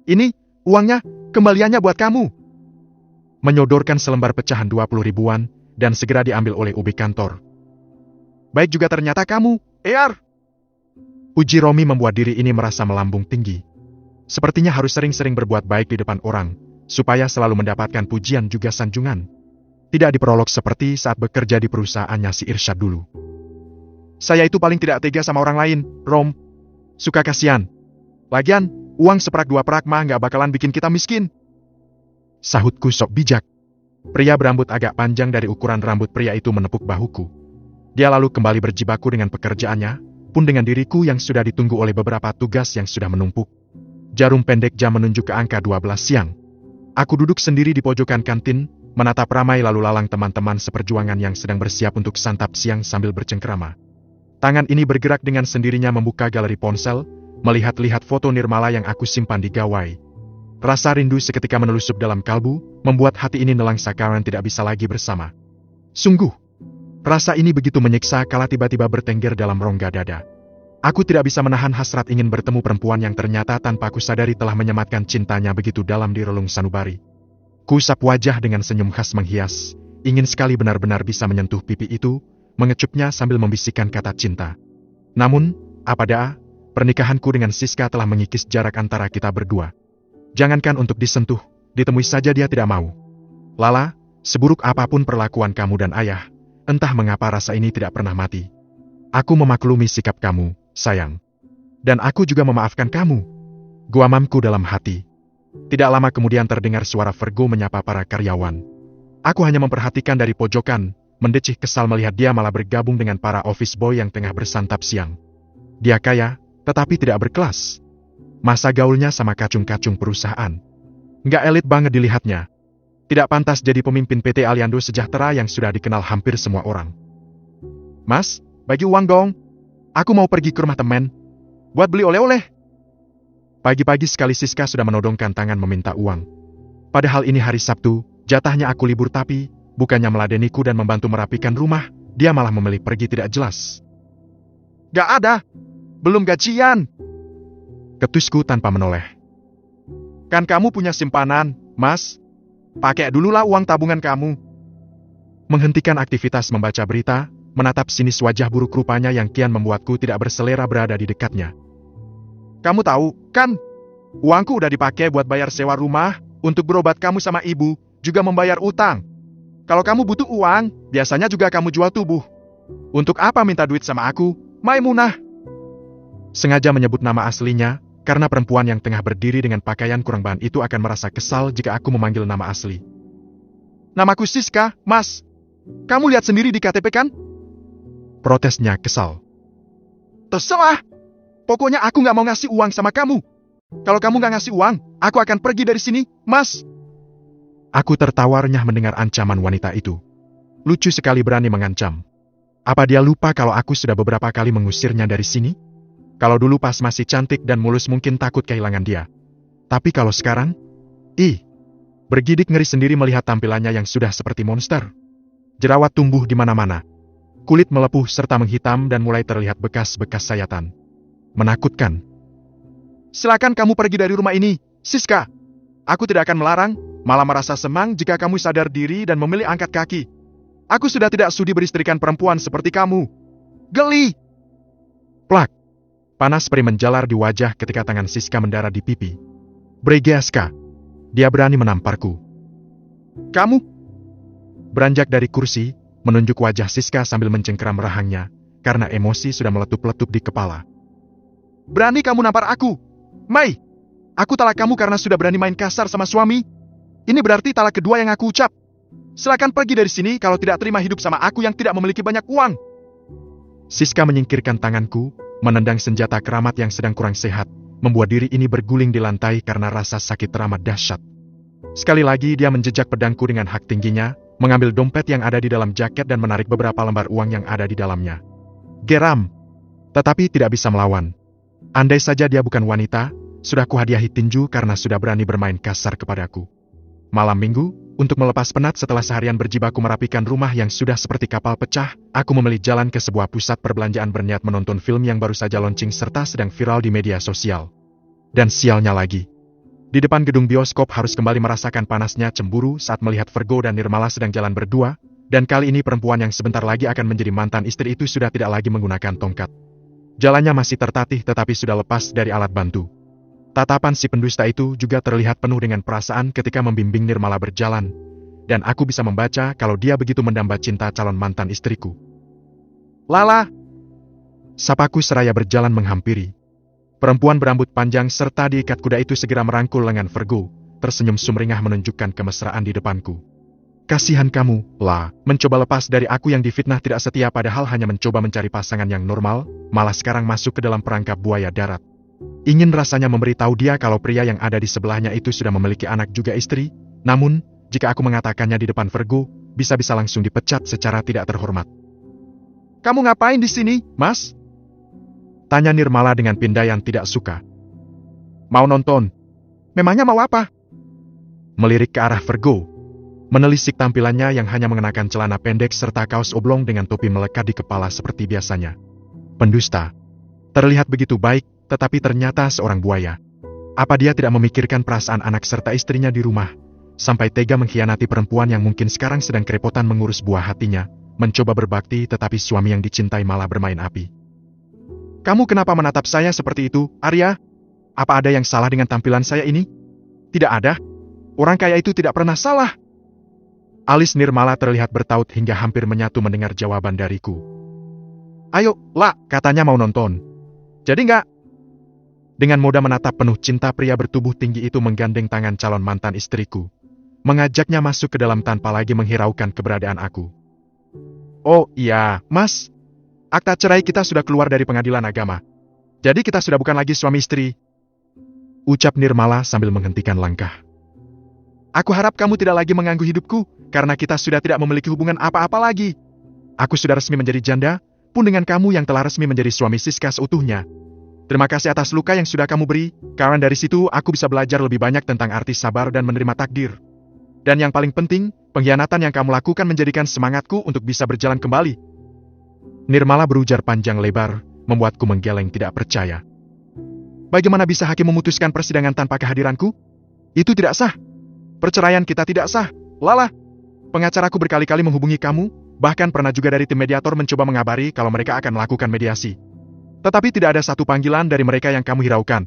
Ini, uangnya, kembaliannya buat kamu. Menyodorkan selembar pecahan 20 ribuan, dan segera diambil oleh ubi kantor. Baik juga ternyata kamu, ER. Uji Romi membuat diri ini merasa melambung tinggi. Sepertinya harus sering-sering berbuat baik di depan orang, supaya selalu mendapatkan pujian juga sanjungan. Tidak diperolok seperti saat bekerja di perusahaannya si Irsyad dulu. Saya itu paling tidak tega sama orang lain, Rom. Suka kasihan. Lagian, uang seperak 2 perak mah nggak bakalan bikin kita miskin. Sahutku sok bijak. Pria berambut agak panjang dari ukuran rambut pria itu menepuk bahuku. Dia lalu kembali berjibaku dengan pekerjaannya, pun dengan diriku yang sudah ditunggu oleh beberapa tugas yang sudah menumpuk. Jarum pendek jam menunjuk ke angka 12 siang. Aku duduk sendiri di pojokan kantin, menatap ramai lalu lalang teman-teman seperjuangan yang sedang bersiap untuk santap siang sambil bercengkrama. Tangan ini bergerak dengan sendirinya membuka galeri ponsel, melihat-lihat foto Nirmala yang aku simpan di gawai. Rasa rindu seketika menelusup dalam kalbu, membuat hati ini nelangsa karena tidak bisa lagi bersama. Sungguh, rasa ini begitu menyiksa kala tiba-tiba bertengger dalam rongga dada. Aku tidak bisa menahan hasrat ingin bertemu perempuan yang ternyata tanpa aku sadari telah menyematkan cintanya begitu dalam di relung sanubari. Kuusap wajah dengan senyum khas menghias, ingin sekali benar-benar bisa menyentuh pipi itu, mengecupnya sambil membisikkan kata cinta. Namun, apa daa, pernikahanku dengan Siska telah mengikis jarak antara kita berdua. Jangankan untuk disentuh, ditemui saja dia tidak mau. Lala, seburuk apapun perlakuan kamu dan ayah, entah mengapa rasa ini tidak pernah mati. Aku memaklumi sikap kamu, sayang. Dan aku juga memaafkan kamu. Guamamku dalam hati. Tidak lama kemudian terdengar suara Virgo menyapa para karyawan. Aku hanya memperhatikan dari pojokan, mendecih kesal melihat dia malah bergabung dengan para office boy yang tengah bersantap siang. Dia kaya, tetapi tidak berkelas. Masa gaulnya sama kacung-kacung perusahaan. Nggak elit banget dilihatnya. Tidak pantas jadi pemimpin PT Aliando Sejahtera yang sudah dikenal hampir semua orang. Mas, bagi uang dong. Aku mau pergi ke rumah temen. Buat beli oleh-oleh. Pagi-pagi sekali Siska sudah menodongkan tangan meminta uang. Padahal ini hari Sabtu, jatahnya aku libur tapi, bukannya meladeniku dan membantu merapikan rumah, dia malah memilih pergi tidak jelas. Gak ada. Belum gajian. Ketusku tanpa menoleh. Kan kamu punya simpanan, Mas. Pakai dululah uang tabungan kamu. Menghentikan aktivitas membaca berita, menatap sinis wajah buruk rupanya yang kian membuatku tidak berselera berada di dekatnya. Kamu tahu, kan? Uangku udah dipakai buat bayar sewa rumah, untuk berobat kamu sama ibu, juga membayar utang. Kalau kamu butuh uang, biasanya juga kamu jual tubuh. Untuk apa minta duit sama aku, Maimunah? Sengaja menyebut nama aslinya, karena perempuan yang tengah berdiri dengan pakaian kurang bahan itu akan merasa kesal jika aku memanggil nama asli. Namaku Siska, Mas. Kamu lihat sendiri di KTP kan? Protesnya kesal. Terserah. Pokoknya aku nggak mau ngasih uang sama kamu. Kalau kamu nggak ngasih uang, aku akan pergi dari sini, Mas. Aku tertawa renyah mendengar ancaman wanita itu. Lucu sekali berani mengancam. Apa dia lupa kalau aku sudah beberapa kali mengusirnya dari sini? Kalau dulu pas masih cantik dan mulus mungkin takut kehilangan dia. Tapi kalau sekarang? Bergidik ngeri sendiri melihat tampilannya yang sudah seperti monster. Jerawat tumbuh di mana-mana. Kulit melepuh serta menghitam dan mulai terlihat bekas-bekas sayatan. Menakutkan. Silakan kamu pergi dari rumah ini, Siska. Aku tidak akan melarang, malah merasa senang jika kamu sadar diri dan memilih angkat kaki. Aku sudah tidak sudi beristrikan perempuan seperti kamu. Geli! Plak. Panas perih menjalar di wajah ketika tangan Siska mendarat di pipi. Bregeaska. Dia berani menamparku. Kamu? Beranjak dari kursi, menunjuk wajah Siska sambil mencengkeram rahangnya, karena emosi sudah meletup-letup di kepala. Berani kamu nampar aku? Mai, aku talak kamu karena sudah berani main kasar sama suami. Ini berarti talak kedua yang aku ucap. Silakan pergi dari sini kalau tidak terima hidup sama aku yang tidak memiliki banyak uang. Siska menyingkirkan tanganku, menendang senjata keramat yang sedang kurang sehat, membuat diri ini berguling di lantai karena rasa sakit teramat dahsyat. Sekali lagi dia menjejak pedangku dengan hak tingginya, mengambil dompet yang ada di dalam jaket dan menarik beberapa lembar uang yang ada di dalamnya. Geram, tetapi tidak bisa melawan. Andai saja dia bukan wanita, sudah kuhadiahi tinju karena sudah berani bermain kasar kepadaku. Malam minggu, untuk melepas penat setelah seharian berjibaku merapikan rumah yang sudah seperti kapal pecah, aku memilih jalan ke sebuah pusat perbelanjaan berniat menonton film yang baru saja launching serta sedang viral di media sosial. Dan sialnya lagi. Di depan gedung bioskop harus kembali merasakan panasnya cemburu saat melihat Virgo dan Nirmala sedang jalan berdua, dan kali ini perempuan yang sebentar lagi akan menjadi mantan istri itu sudah tidak lagi menggunakan tongkat. Jalannya masih tertatih tetapi sudah lepas dari alat bantu. Tatapan si pendusta itu juga terlihat penuh dengan perasaan ketika membimbing Nirmala berjalan, dan aku bisa membaca kalau dia begitu mendamba cinta calon mantan istriku. Lala! Sapaku seraya berjalan menghampiri. Perempuan berambut panjang serta diikat kuda itu segera merangkul lengan Virgo, tersenyum sumringah menunjukkan kemesraan di depanku. Kasihan kamu, La, mencoba lepas dari aku yang difitnah tidak setia padahal hanya mencoba mencari pasangan yang normal, malah sekarang masuk ke dalam perangkap buaya darat. Ingin rasanya memberitahu dia kalau pria yang ada di sebelahnya itu sudah memiliki anak juga istri, namun, jika aku mengatakannya di depan Virgo, bisa-bisa langsung dipecat secara tidak terhormat. Kamu ngapain di sini, Mas? Tanya Nirmala dengan pindaian tidak suka. Mau nonton? Memangnya mau apa? Melirik ke arah Virgo. Menelisik tampilannya yang hanya mengenakan celana pendek serta kaos oblong dengan topi melekat di kepala seperti biasanya. Pendusta. Terlihat begitu baik, tetapi ternyata seorang buaya. Apa dia tidak memikirkan perasaan anak serta istrinya di rumah, sampai tega mengkhianati perempuan yang mungkin sekarang sedang kerepotan mengurus buah hatinya, mencoba berbakti tetapi suami yang dicintai malah bermain api. Kamu kenapa menatap saya seperti itu, Arya? Apa ada yang salah dengan tampilan saya ini? Tidak ada. Orang kaya itu tidak pernah salah. Alis Nirmala terlihat bertaut hingga hampir menyatu mendengar jawaban dariku. Ayo, lah, katanya mau nonton. Jadi enggak? Dengan mudah menatap penuh cinta, pria bertubuh tinggi itu menggandeng tangan calon mantan istriku. Mengajaknya masuk ke dalam tanpa lagi menghiraukan keberadaan aku. Oh iya, Mas. Akta cerai kita sudah keluar dari pengadilan agama. Jadi kita sudah bukan lagi suami istri. Ucap Nirmala sambil menghentikan langkah. Aku harap kamu tidak lagi mengganggu hidupku, karena kita sudah tidak memiliki hubungan apa-apa lagi. Aku sudah resmi menjadi janda, pun dengan kamu yang telah resmi menjadi suami Siska seutuhnya. Terima kasih atas luka yang sudah kamu beri, karena dari situ aku bisa belajar lebih banyak tentang arti sabar dan menerima takdir. Dan yang paling penting, pengkhianatan yang kamu lakukan menjadikan semangatku untuk bisa berjalan kembali. Nirmala berujar panjang lebar, membuatku menggeleng tidak percaya. Bagaimana bisa hakim memutuskan persidangan tanpa kehadiranku? Itu tidak sah. Perceraian kita tidak sah. Lala, pengacaraku berkali-kali menghubungi kamu, bahkan pernah juga dari tim mediator mencoba mengabari kalau mereka akan melakukan mediasi. Tetapi tidak ada satu panggilan dari mereka yang kamu hiraukan.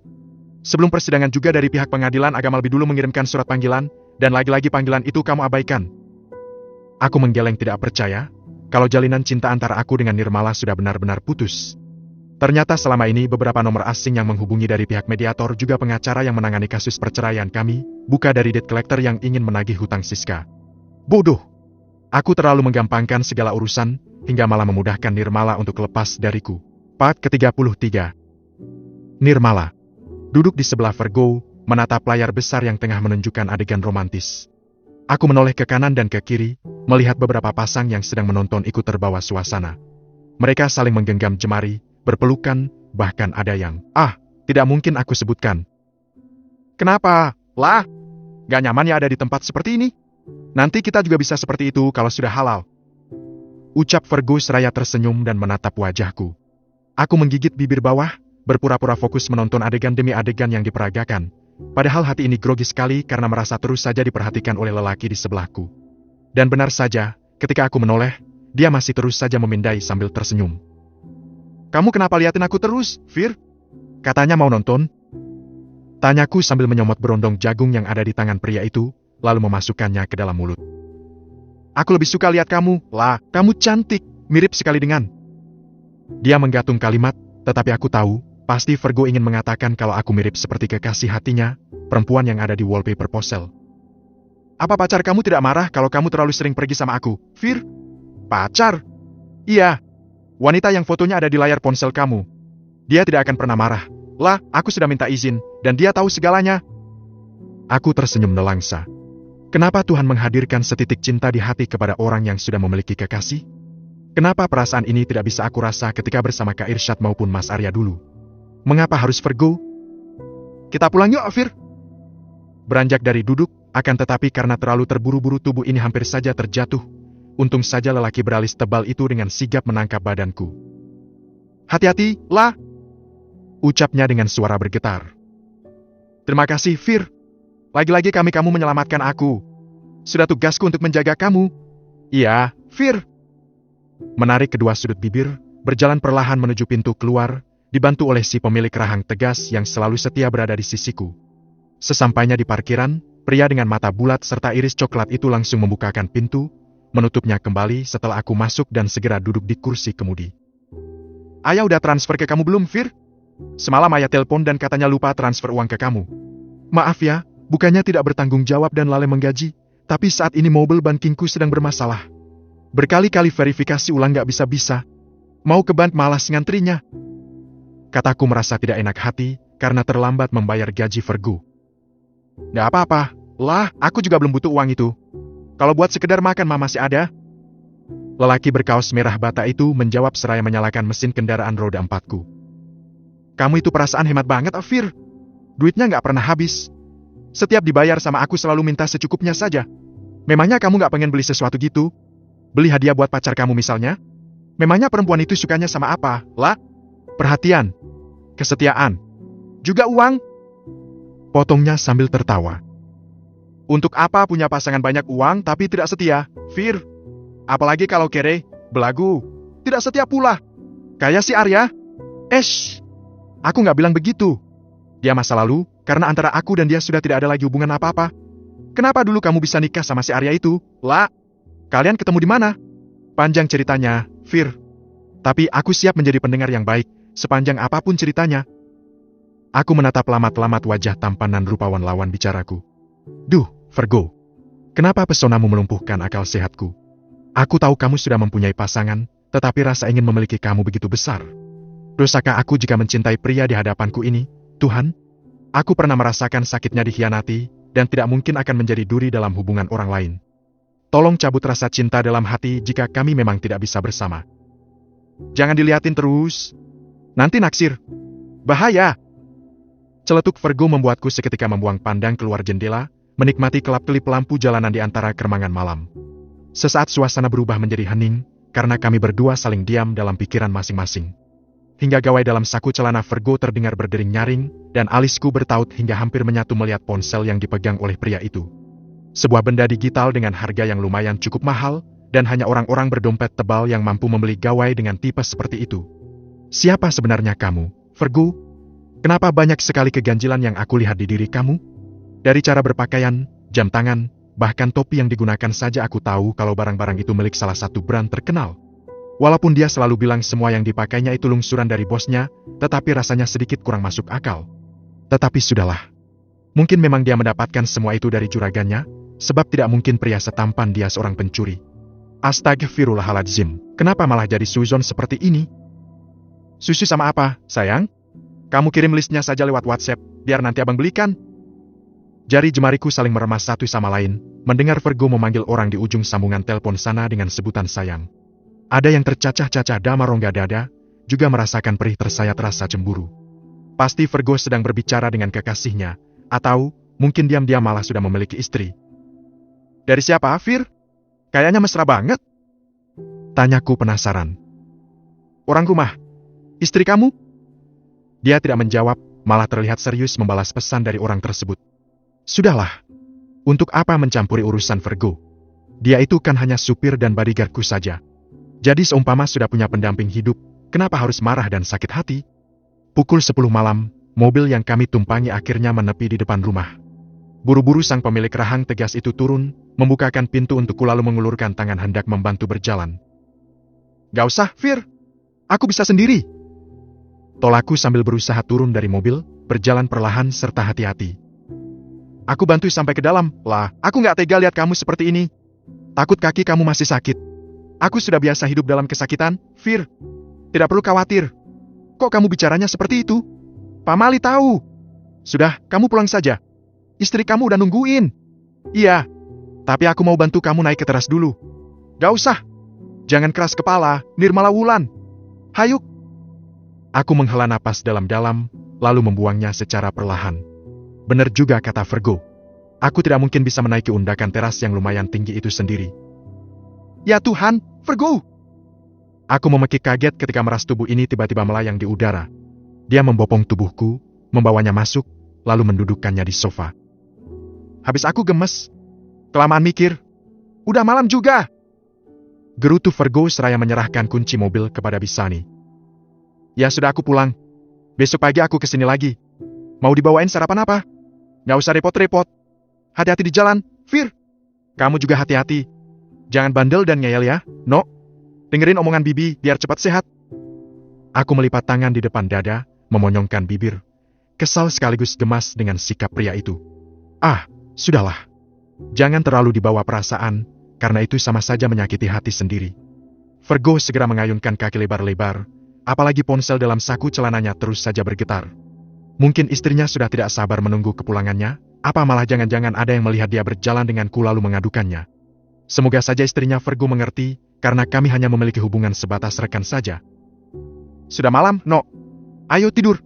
Sebelum persidangan juga dari pihak pengadilan agama lebih dulu mengirimkan surat panggilan, dan lagi-lagi panggilan itu kamu abaikan. Aku menggeleng tidak percaya, kalau jalinan cinta antara aku dengan Nirmala sudah benar-benar putus. Ternyata selama ini beberapa nomor asing yang menghubungi dari pihak mediator juga pengacara yang menangani kasus perceraian kami, bukan dari debt collector yang ingin menagih hutang Siska. Bodoh! Aku terlalu menggampangkan segala urusan, hingga malah memudahkan Nirmala untuk lepas dariku. Part ke-33. Nirmala. Duduk di sebelah Virgo, menatap layar besar yang tengah menunjukkan adegan romantis. Aku menoleh ke kanan dan ke kiri, melihat beberapa pasang yang sedang menonton ikut terbawa suasana. Mereka saling menggenggam jemari, berpelukan, bahkan ada yang, tidak mungkin aku sebutkan. Kenapa? Lah, gak nyaman ya ada di tempat seperti ini? Nanti kita juga bisa seperti itu kalau sudah halal. Ucap Virgo seraya tersenyum dan menatap wajahku. Aku menggigit bibir bawah, berpura-pura fokus menonton adegan demi adegan yang diperagakan. Padahal hati ini grogi sekali karena merasa terus saja diperhatikan oleh lelaki di sebelahku. Dan benar saja, ketika aku menoleh, dia masih terus saja memindai sambil tersenyum. Kamu kenapa liatin aku terus, Fir? Katanya mau nonton. Tanyaku sambil menyomot berondong jagung yang ada di tangan pria itu, lalu memasukkannya ke dalam mulut. Aku lebih suka lihat kamu, lah, kamu cantik, mirip sekali dengan. Dia menggatung kalimat, tetapi aku tahu, pasti Virgo ingin mengatakan kalau aku mirip seperti kekasih hatinya, perempuan yang ada di wallpaper ponsel. Apa pacar kamu tidak marah kalau kamu terlalu sering pergi sama aku, Fir? Pacar? Iya. Wanita yang fotonya ada di layar ponsel kamu. Dia tidak akan pernah marah. Lah, aku sudah minta izin, dan dia tahu segalanya. Aku tersenyum nelangsa. Kenapa Tuhan menghadirkan setitik cinta di hati kepada orang yang sudah memiliki kekasih? Kenapa perasaan ini tidak bisa aku rasa ketika bersama Kak Irsyad maupun Mas Arya dulu? Mengapa harus Virgo? Kita pulang yuk, Fir. Beranjak dari duduk, akan tetapi karena terlalu terburu-buru tubuh ini hampir saja terjatuh. Untung saja lelaki beralis tebal itu dengan sigap menangkap badanku. Hati-hati, lah! Ucapnya dengan suara bergetar. Terima kasih, Fir. Lagi-lagi kamu menyelamatkan aku. Sudah tugasku untuk menjaga kamu. Iya, Fir. Menarik kedua sudut bibir, berjalan perlahan menuju pintu keluar, dibantu oleh si pemilik rahang tegas yang selalu setia berada di sisiku. Sesampainya di parkiran, pria dengan mata bulat serta iris coklat itu langsung membukakan pintu, menutupnya kembali setelah aku masuk dan segera duduk di kursi kemudi. Ayah udah transfer ke kamu belum, Fir? Semalam ayah telepon dan katanya lupa transfer uang ke kamu. Maaf ya, bukannya tidak bertanggung jawab dan lalai menggaji, tapi saat ini mobile bankingku sedang bermasalah. Berkali-kali verifikasi ulang gak bisa-bisa. Mau ke bank malas ngantrinya. Kataku merasa tidak enak hati, karena terlambat membayar gaji Virgo. Gak apa-apa, lah, aku juga belum butuh uang itu. Kalau buat sekedar makan mah masih ada. Lelaki berkaos merah bata itu menjawab seraya menyalakan mesin kendaraan roda 4-ku. Kamu itu perasaan hemat banget, Fir. Duitnya nggak pernah habis. Setiap dibayar sama aku selalu minta secukupnya saja. Memangnya kamu nggak pengen beli sesuatu gitu? Beli hadiah buat pacar kamu misalnya? Memangnya perempuan itu sukanya sama apa, lah? Perhatian, kesetiaan, juga uang? Potongnya sambil tertawa. Untuk apa punya pasangan banyak uang tapi tidak setia, Fir? Apalagi kalau kere, belagu, tidak setia pula. Kayak si Arya? Aku nggak bilang begitu. Dia masa lalu, karena antara aku dan dia sudah tidak ada lagi hubungan apa-apa. Kenapa dulu kamu bisa nikah sama si Arya itu, lah? Kalian ketemu di mana? Panjang ceritanya, Fir. Tapi aku siap menjadi pendengar yang baik, sepanjang apapun ceritanya. Aku menatap lamat-lamat wajah tampanan rupawan lawan bicaraku. Duh, Virgo. Kenapa pesonamu melumpuhkan akal sehatku? Aku tahu kamu sudah mempunyai pasangan, tetapi rasa ingin memiliki kamu begitu besar. Dosakah aku jika mencintai pria di hadapanku ini, Tuhan? Aku pernah merasakan sakitnya dikhianati, dan tidak mungkin akan menjadi duri dalam hubungan orang lain. Tolong cabut rasa cinta dalam hati jika kami memang tidak bisa bersama. Jangan dilihatin terus. Nanti naksir. Bahaya. Celetuk Virgo membuatku seketika membuang pandang keluar jendela, menikmati kelap-kelip lampu jalanan di antara keremangan malam. Sesaat suasana berubah menjadi hening, karena kami berdua saling diam dalam pikiran masing-masing. Hingga gawai dalam saku celana Virgo terdengar berdering nyaring, dan alisku bertaut hingga hampir menyatu melihat ponsel yang dipegang oleh pria itu. Sebuah benda digital dengan harga yang lumayan cukup mahal, dan hanya orang-orang berdompet tebal yang mampu membeli gawai dengan tipe seperti itu. Siapa sebenarnya kamu, Virgo? Kenapa banyak sekali keganjilan yang aku lihat di diri kamu? Dari cara berpakaian, jam tangan, bahkan topi yang digunakan saja aku tahu kalau barang-barang itu milik salah satu brand terkenal. Walaupun dia selalu bilang semua yang dipakainya itu lungsuran dari bosnya, tetapi rasanya sedikit kurang masuk akal. Tetapi sudahlah. Mungkin memang dia mendapatkan semua itu dari juragannya, sebab tidak mungkin pria setampan dia seorang pencuri. Astagfirullahaladzim, kenapa malah jadi suzon seperti ini? Susu sama apa, sayang? Kamu kirim listnya saja lewat WhatsApp, biar nanti abang belikan. Jari jemariku saling meremas satu sama lain, mendengar Virgo memanggil orang di ujung sambungan telepon sana dengan sebutan sayang. Ada yang tercacah-cacah dama rongga dada, juga merasakan perih tersayat rasa cemburu. Pasti Virgo sedang berbicara dengan kekasihnya, atau mungkin diam-diam malah sudah memiliki istri. Dari siapa, Fir? Kayaknya mesra banget. Tanyaku penasaran. Orang rumah? Istri kamu? Dia tidak menjawab, malah terlihat serius membalas pesan dari orang tersebut. Sudahlah. Untuk apa mencampuri urusan Virgo? Dia itu kan hanya supir dan bodyguardku saja. Jadi seumpama sudah punya pendamping hidup, kenapa harus marah dan sakit hati? Pukul 10 malam, mobil yang kami tumpangi akhirnya menepi di depan rumah. Buru-buru sang pemilik rahang tegas itu turun, membukakan pintu untukku lalu mengulurkan tangan hendak membantu berjalan. Gak usah, Fir. Aku bisa sendiri. Tolakku sambil berusaha turun dari mobil, berjalan perlahan serta hati-hati. Aku bantu sampai ke dalam, lah. Aku gak tega lihat kamu seperti ini. Takut kaki kamu masih sakit. Aku sudah biasa hidup dalam kesakitan, Fir. Tidak perlu khawatir. Kok kamu bicaranya seperti itu? Pak Mali tahu. Sudah, kamu pulang saja. Istri kamu udah nungguin. Iya, tapi aku mau bantu kamu naik ke teras dulu. Gak usah. Jangan keras kepala, Nirmala Wulan. Hayuk. Aku menghela napas dalam-dalam, lalu membuangnya secara perlahan. Benar juga kata Virgo. Aku tidak mungkin bisa menaiki undakan teras yang lumayan tinggi itu sendiri. Ya Tuhan, Virgo! Aku memekik kaget ketika meras tubuh ini tiba-tiba melayang di udara. Dia membopong tubuhku, membawanya masuk, lalu mendudukkannya di sofa. Habis aku gemes. Kelamaan mikir. Udah malam juga. Gerutu Virgo seraya menyerahkan kunci mobil kepada Bisani. Ya sudah aku pulang. Besok pagi aku kesini lagi. Mau dibawain sarapan apa? Gak usah repot-repot. Hati-hati di jalan, Fir. Kamu juga hati-hati. Jangan bandel dan ngeyel ya, no. Dengerin omongan Bibi biar cepat sehat. Aku melipat tangan di depan dada, memonyongkan bibir. Kesal sekaligus gemas dengan sikap pria itu. Sudahlah. Jangan terlalu dibawa perasaan, karena itu sama saja menyakiti hati sendiri. Virgo segera mengayunkan kaki lebar-lebar, apalagi ponsel dalam saku celananya terus saja bergetar. Mungkin istrinya sudah tidak sabar menunggu kepulangannya, apa malah jangan-jangan ada yang melihat dia berjalan denganku lalu mengadukannya. Semoga saja istrinya Virgo mengerti, karena kami hanya memiliki hubungan sebatas rekan saja. Sudah malam, no. Ayo tidur.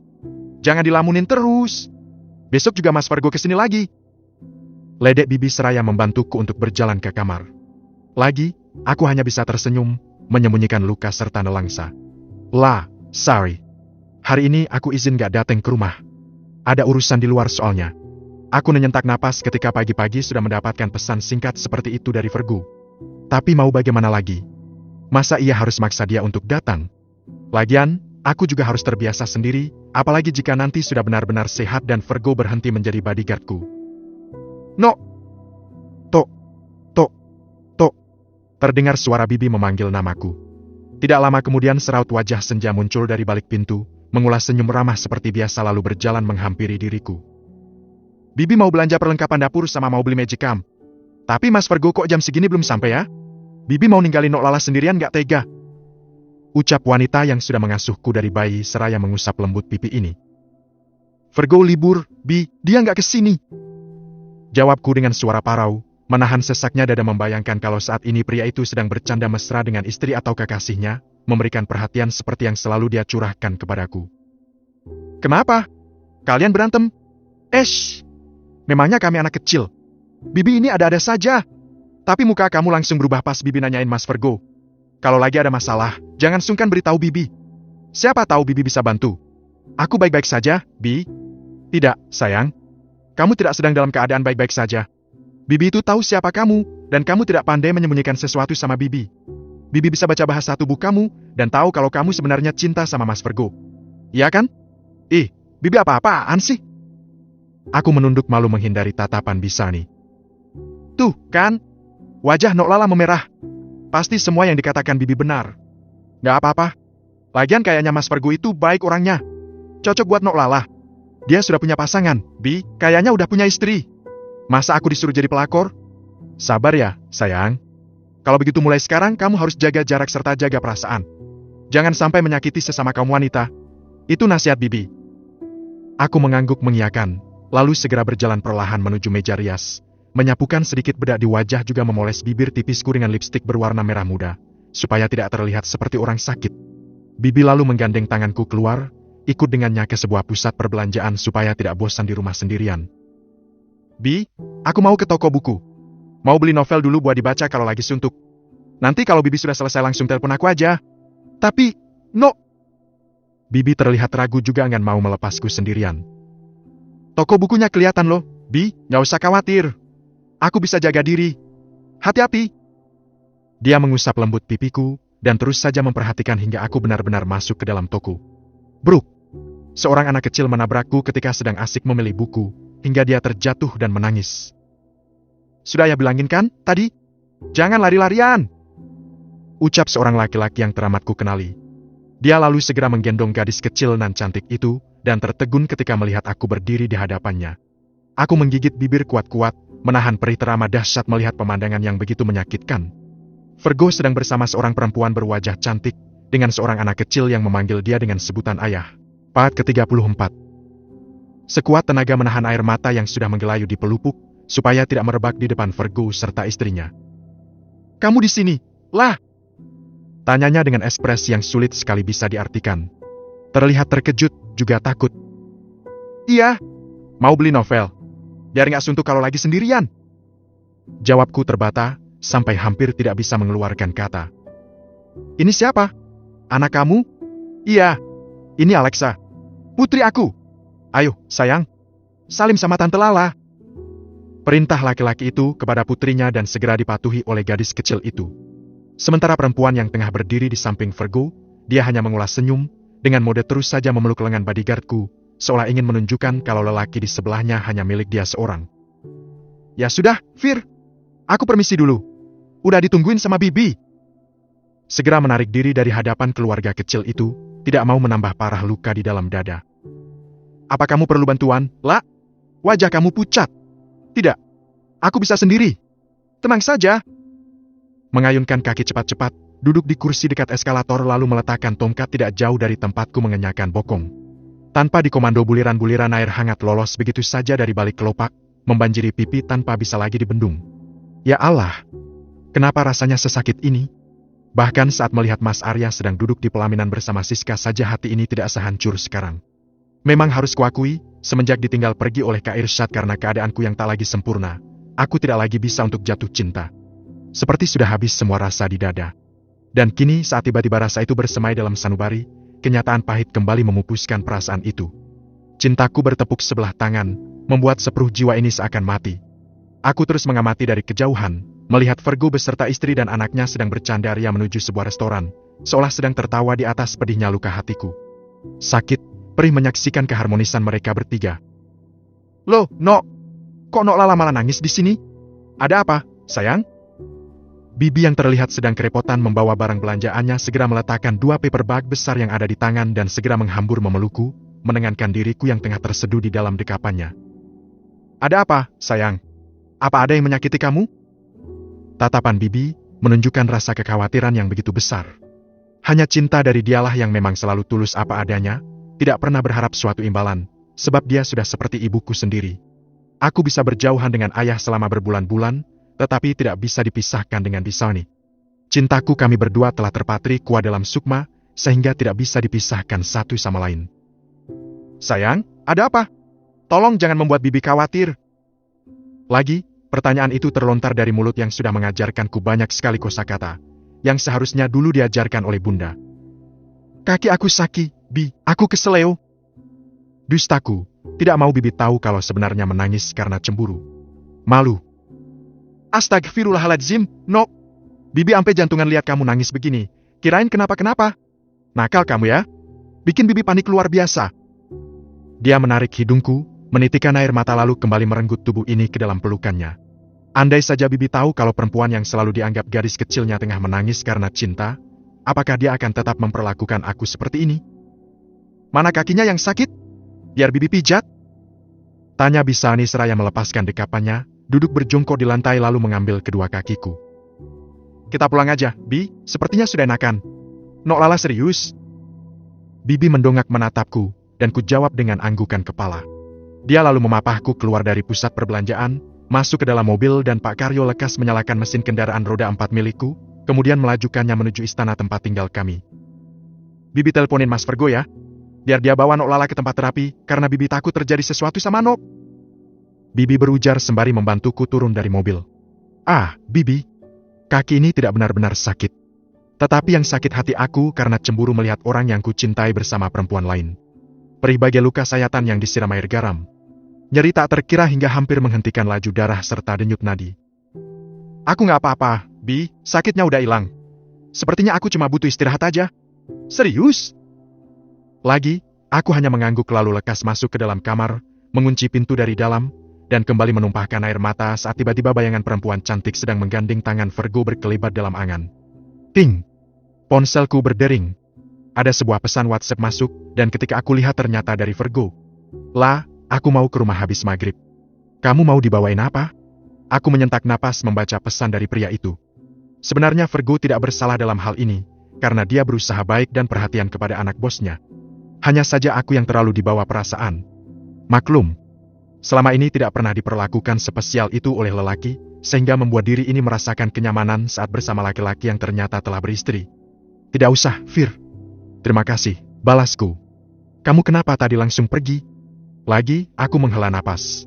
jangan dilamunin terus. Besok juga Mas Virgo kesini lagi. Ledek bibi seraya membantuku untuk berjalan ke kamar. Lagi, aku hanya bisa tersenyum, menyembunyikan luka serta nelangsa. Lah, sorry. Hari ini aku izin gak datang ke rumah. Ada urusan di luar soalnya. Aku menyentak napas ketika pagi-pagi sudah mendapatkan pesan singkat seperti itu dari Virgo. Tapi mau bagaimana lagi? Masa ia harus maksa dia untuk datang? Lagian, aku juga harus terbiasa sendiri, apalagi jika nanti sudah benar-benar sehat dan Virgo berhenti menjadi bodyguardku. No! Tok! Tok! Tok! Terdengar suara bibi memanggil namaku. Tidak lama kemudian seraut wajah senja muncul dari balik pintu, mengulas senyum ramah seperti biasa lalu berjalan menghampiri diriku. Bibi mau belanja perlengkapan dapur sama mau beli magic cam. Tapi Mas Virgo kok jam segini belum sampai ya? Bibi mau ninggalin Nok Lala sendirian gak tega. Ucap wanita yang sudah mengasuhku dari bayi seraya mengusap lembut pipi ini. Virgo libur, Bi, dia gak kesini. Jawabku dengan suara parau, menahan sesaknya dada membayangkan kalau saat ini pria itu sedang bercanda mesra dengan istri atau kekasihnya, memberikan perhatian seperti yang selalu dia curahkan kepadaku. Kenapa? Kalian berantem? Memangnya kami anak kecil? Bibi ini ada-ada saja. Tapi muka kamu langsung berubah pas Bibi nanyain Mas Virgo. Kalau lagi ada masalah, jangan sungkan beritahu Bibi. Siapa tahu Bibi bisa bantu. Aku baik-baik saja, Bi. Tidak, sayang. Kamu tidak sedang dalam keadaan baik-baik saja. Bibi itu tahu siapa kamu, dan kamu tidak pandai menyembunyikan sesuatu sama Bibi. Bibi bisa baca bahasa tubuh kamu, dan tahu kalau kamu sebenarnya cinta sama Mas Virgo. Iya kan? Bibi apa-apaan sih? Aku menunduk malu menghindari tatapan Bisani. Tuh, kan? Wajah Nok Lala memerah. Pasti semua yang dikatakan Bibi benar. Gak apa-apa. Lagian kayaknya Mas Virgo itu baik orangnya. Cocok buat Nok Lala. Dia sudah punya pasangan, Bi, kayaknya udah punya istri. Masa aku disuruh jadi pelakor? Sabar ya, sayang. Kalau begitu mulai sekarang kamu harus jaga jarak serta jaga perasaan. Jangan sampai menyakiti sesama kaum wanita. Itu nasihat Bibi. Aku mengangguk mengiyakan, lalu segera berjalan perlahan menuju meja rias. Menyapukan sedikit bedak di wajah juga memoles bibir tipisku dengan lipstik berwarna merah muda, supaya tidak terlihat seperti orang sakit. Bibi lalu menggandeng tanganku keluar, ikut dengannya ke sebuah pusat perbelanjaan supaya tidak bosan di rumah sendirian. Bi, aku mau ke toko buku. Mau beli novel dulu buat dibaca kalau lagi suntuk. Nanti kalau Bibi sudah selesai langsung telepon aku aja. Tapi, no. Bibi terlihat ragu juga enggan mau melepasku sendirian. Toko bukunya kelihatan loh, Bi, gak usah khawatir. Aku bisa jaga diri. Hati-hati. Dia mengusap lembut pipiku, dan terus saja memperhatikan hingga aku benar-benar masuk ke dalam toko. Bruk. Seorang anak kecil menabrakku ketika sedang asik memilih buku, hingga dia terjatuh dan menangis. Sudah ya bilangin kan, tadi? Jangan lari-larian. Ucap seorang laki-laki yang teramat ku kenali. Dia lalu segera menggendong gadis kecil nan cantik itu, dan tertegun ketika melihat aku berdiri di hadapannya. Aku menggigit bibir kuat-kuat, menahan perih teramat dahsyat melihat pemandangan yang begitu menyakitkan. Virgo sedang bersama seorang perempuan berwajah cantik, dengan seorang anak kecil yang memanggil dia dengan sebutan ayah. Part ke-34. Sekuat tenaga menahan air mata yang sudah menggelayut di pelupuk, supaya tidak merebak di depan Virgo serta istrinya. Kamu di sini, lah? Tanyanya dengan ekspresi yang sulit sekali bisa diartikan. Terlihat terkejut, juga takut. Iya, mau beli novel. Biar nggak suntuk kalau lagi sendirian. Jawabku terbata, sampai hampir tidak bisa mengeluarkan kata. Ini siapa? Anak kamu? Iya, ini Alexa. Putri aku. Ayo, sayang. Salim sama Tante Lala. Perintah laki-laki itu kepada putrinya dan segera dipatuhi oleh gadis kecil itu. Sementara perempuan yang tengah berdiri di samping Virgo, dia hanya mengulas senyum, dengan mode terus saja memeluk lengan bodyguardku, seolah ingin menunjukkan kalau lelaki di sebelahnya hanya milik dia seorang. Ya sudah, Vir. Aku permisi dulu. Udah ditungguin sama Bibi. Segera menarik diri dari hadapan keluarga kecil itu, tidak mau menambah parah luka di dalam dada. Apa kamu perlu bantuan, La? Wajah kamu pucat. Tidak. Aku bisa sendiri. Tenang saja. Mengayunkan kaki cepat-cepat, duduk di kursi dekat eskalator lalu meletakkan tongkat tidak jauh dari tempatku mengenyahkan bokong. Tanpa dikomando buliran-buliran air hangat lolos begitu saja dari balik kelopak, membanjiri pipi tanpa bisa lagi dibendung. Ya Allah, kenapa rasanya sesakit ini? Bahkan saat melihat Mas Arya sedang duduk di pelaminan bersama Siska saja hati ini tidak sehancur sekarang. Memang harus kuakui, semenjak ditinggal pergi oleh Kak Irsyad karena keadaanku yang tak lagi sempurna, aku tidak lagi bisa untuk jatuh cinta. Seperti sudah habis semua rasa di dada. Dan kini saat tiba-tiba rasa itu bersemai dalam sanubari, kenyataan pahit kembali memupuskan perasaan itu. Cintaku bertepuk sebelah tangan, membuat sepenuh jiwa ini seakan mati. Aku terus mengamati dari kejauhan, melihat Virgo beserta istri dan anaknya sedang bercandaria menuju sebuah restoran, seolah sedang tertawa di atas pedihnya luka hatiku. Sakit, perih menyaksikan keharmonisan mereka bertiga. Loh, Nok, kok Nok Lala malah nangis di sini? Ada apa, sayang? Bibi yang terlihat sedang kerepotan membawa barang belanjaannya segera meletakkan 2 paper bag besar yang ada di tangan dan segera menghambur memelukku, menenangkan diriku yang tengah terseduh di dalam dekapannya. Ada apa, sayang? Apa ada yang menyakiti kamu? Tatapan Bibi menunjukkan rasa kekhawatiran yang begitu besar. Hanya cinta dari dialah yang memang selalu tulus apa adanya, tidak pernah berharap suatu imbalan, sebab dia sudah seperti ibuku sendiri. Aku bisa berjauhan dengan ayah selama berbulan-bulan, tetapi tidak bisa dipisahkan dengan Bisani. Cintaku kami berdua telah terpatri kuat dalam sukma, sehingga tidak bisa dipisahkan satu sama lain. Sayang, ada apa? Tolong jangan membuat Bibi khawatir. Lagi, pertanyaan itu terlontar dari mulut yang sudah mengajarkanku banyak sekali kosakata, yang seharusnya dulu diajarkan oleh Bunda. Kaki aku sakit, Bi, aku keseleo. Dustaku, tidak mau Bibi tahu kalau sebenarnya menangis karena cemburu. Malu. Astagfirullahaladzim, Nok. Bibi ampe jantungan lihat kamu nangis begini. Kirain kenapa-kenapa. Nakal kamu ya. Bikin Bibi panik luar biasa. Dia menarik hidungku, menitikan air mata lalu kembali merenggut tubuh ini ke dalam pelukannya. Andai saja Bibi tahu kalau perempuan yang selalu dianggap gadis kecilnya tengah menangis karena cinta, apakah dia akan tetap memperlakukan aku seperti ini? Mana kakinya yang sakit? Biar Bibi pijat? Tanya Bisani seraya melepaskan dekapannya, duduk berjongkok di lantai lalu mengambil kedua kakiku. Kita pulang aja, Bi, sepertinya sudah enakan. Nok Lala serius? Bibi mendongak menatapku, dan ku jawab dengan anggukan kepala. Dia lalu memapahku keluar dari pusat perbelanjaan, masuk ke dalam mobil dan Pak Karyo lekas menyalakan mesin kendaraan roda 4 milikku, kemudian melajukannya menuju istana tempat tinggal kami. Bibi teleponin Mas Virgo ya, biar dia bawa Nok Lala ke tempat terapi, karena Bibi takut terjadi sesuatu sama Nok. Bibi berujar sembari membantuku turun dari mobil. Ah, Bibi, kaki ini tidak benar-benar sakit. Tetapi yang sakit hati aku karena cemburu melihat orang yang kucintai bersama perempuan lain. Perih bagai luka sayatan yang disiram air garam. Nyeri tak terkira hingga hampir menghentikan laju darah serta denyut nadi. Aku nggak apa-apa, Bi, sakitnya udah hilang. Sepertinya aku cuma butuh istirahat aja. Serius? Lagi, aku hanya mengangguk lalu lekas masuk ke dalam kamar, mengunci pintu dari dalam, dan kembali menumpahkan air mata saat tiba-tiba bayangan perempuan cantik sedang menggandeng tangan Virgo berkelibat dalam angan. Ting! Ponselku berdering. Ada sebuah pesan WhatsApp masuk, dan ketika aku lihat ternyata dari Virgo. La, aku mau ke rumah habis maghrib. Kamu mau dibawain apa? Aku menyentak napas membaca pesan dari pria itu. Sebenarnya Virgo tidak bersalah dalam hal ini, karena dia berusaha baik dan perhatian kepada anak bosnya. Hanya saja aku yang terlalu dibawa perasaan. Maklum, selama ini tidak pernah diperlakukan spesial itu oleh lelaki, sehingga membuat diri ini merasakan kenyamanan saat bersama laki-laki yang ternyata telah beristri. Tidak usah, Vir. Terima kasih, balasku. Kamu kenapa tadi langsung pergi? Lagi, aku menghela napas.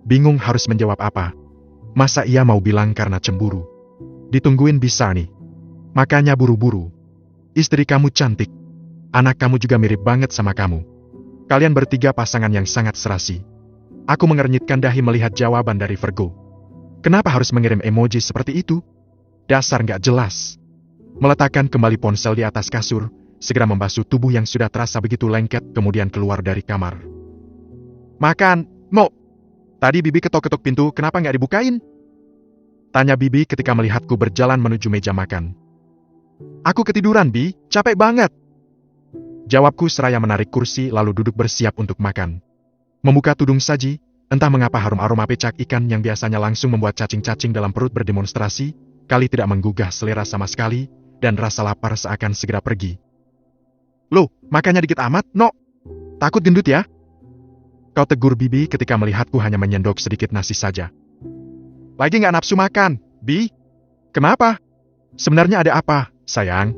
Bingung harus menjawab apa. Masa ia mau bilang karena cemburu? Ditungguin bisa nih. Makanya buru-buru. Istri kamu cantik. Anak kamu juga mirip banget sama kamu. Kalian bertiga pasangan yang sangat serasi. Aku mengernyitkan dahi melihat jawaban dari Virgo. Kenapa harus mengirim emoji seperti itu? Dasar nggak jelas. Meletakkan kembali ponsel di atas kasur, segera membasuh tubuh yang sudah terasa begitu lengket, kemudian keluar dari kamar. Makan, Mo. Tadi Bibi ketok-ketok pintu, kenapa nggak dibukain? Tanya Bibi ketika melihatku berjalan menuju meja makan. Aku ketiduran, Bi, capek banget. Jawabku seraya menarik kursi lalu duduk bersiap untuk makan. Membuka tudung saji, entah mengapa harum aroma pecak ikan yang biasanya langsung membuat cacing-cacing dalam perut berdemonstrasi, kali tidak menggugah selera sama sekali, dan rasa lapar seakan segera pergi. Loh, makannya dikit amat, Nok. Takut gendut ya? Kau tegur Bibi ketika melihatku hanya menyendok sedikit nasi saja. Lagi nggak nafsu makan, Bi? Kenapa? Sebenarnya ada apa, sayang?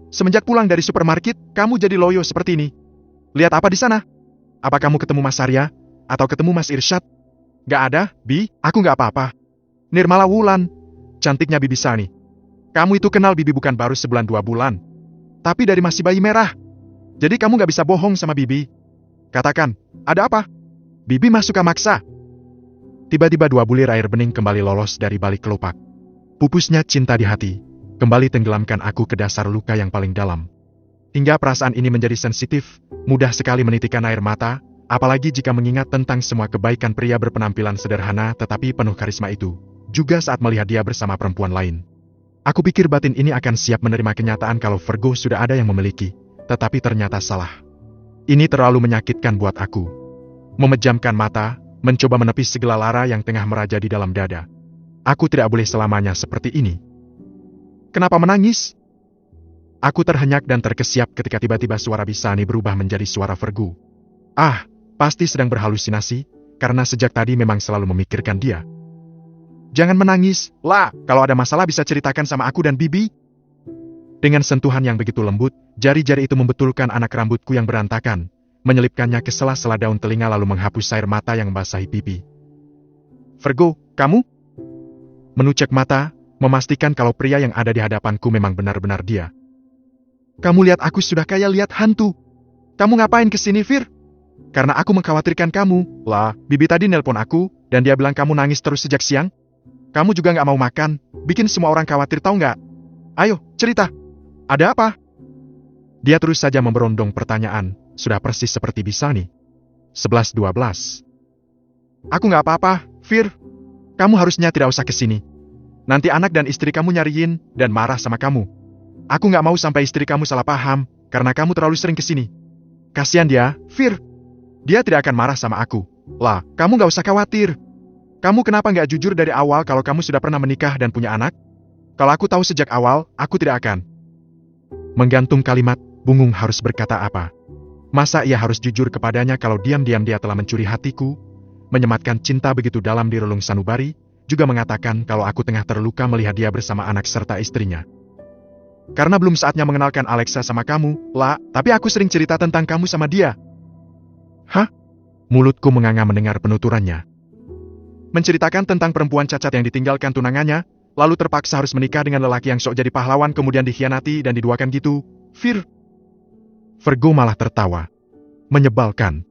Semenjak pulang dari supermarket, kamu jadi loyo seperti ini. Lihat apa di sana? Apa kamu ketemu Mas Arya? Atau ketemu Mas Irsyad? Gak ada, Bi, aku gak apa-apa. Nirmala Wulan, cantiknya Bibi Sani. Kamu itu kenal Bibi bukan baru sebulan 2 bulan. Tapi dari masih bayi merah. Jadi kamu gak bisa bohong sama Bibi. Katakan, ada apa? Bibi mah suka maksa. Tiba-tiba 2 bulir air bening kembali lolos dari balik kelopak. Pupusnya cinta di hati, kembali tenggelamkan aku ke dasar luka yang paling dalam. Hingga perasaan ini menjadi sensitif, mudah sekali menitikkan air mata, apalagi jika mengingat tentang semua kebaikan pria berpenampilan sederhana tetapi penuh karisma itu, juga saat melihat dia bersama perempuan lain. Aku pikir batin ini akan siap menerima kenyataan kalau Virgo sudah ada yang memiliki, tetapi ternyata salah. Ini terlalu menyakitkan buat aku. Memejamkan mata, mencoba menepis segala lara yang tengah meraja di dalam dada. Aku tidak boleh selamanya seperti ini. Kenapa menangis? Aku terhenyak dan terkesiap ketika tiba-tiba suara Bisani berubah menjadi suara Virgo. Ah, pasti sedang berhalusinasi, karena sejak tadi memang selalu memikirkan dia. Jangan menangis, lah, kalau ada masalah bisa ceritakan sama aku dan Bibi. Dengan sentuhan yang begitu lembut, jari-jari itu membetulkan anak rambutku yang berantakan, menyelipkannya ke sela-sela daun telinga lalu menghapus air mata yang membasahi pipi. Virgo, kamu? Menucek mata, memastikan kalau pria yang ada di hadapanku memang benar-benar dia. Kamu lihat aku sudah kayak lihat hantu. Kamu ngapain kesini, Vir? Karena aku mengkhawatirkan kamu. Lah, Bibi tadi nelpon aku, dan dia bilang kamu nangis terus sejak siang. Kamu juga nggak mau makan, bikin semua orang khawatir tahu nggak? Ayo, cerita. Ada apa? Dia terus saja memberondong pertanyaan, sudah persis seperti Bisani. 11-12. Aku nggak apa-apa, Vir. Kamu harusnya tidak usah kesini. Nanti anak dan istri kamu nyariin dan marah sama kamu. Aku nggak mau sampai istri kamu salah paham, karena kamu terlalu sering kesini. Kasihan dia, Vir. Dia tidak akan marah sama aku. Lah, kamu nggak usah khawatir. Kamu kenapa nggak jujur dari awal kalau kamu sudah pernah menikah dan punya anak? Kalau aku tahu sejak awal, aku tidak akan. Menggantung kalimat, bingung harus berkata apa. Masa ia harus jujur kepadanya kalau diam-diam dia telah mencuri hatiku, menyematkan cinta begitu dalam di relung sanubari, juga mengatakan kalau aku tengah terluka melihat dia bersama anak serta istrinya. Karena belum saatnya mengenalkan Alexa sama kamu, lah, tapi aku sering cerita tentang kamu sama dia. Hah? Mulutku menganga mendengar penuturannya. Menceritakan tentang perempuan cacat yang ditinggalkan tunangannya, lalu terpaksa harus menikah dengan lelaki yang sok jadi pahlawan kemudian dikhianati dan diduakan gitu, Vir. Virgo malah tertawa. Menyebalkan.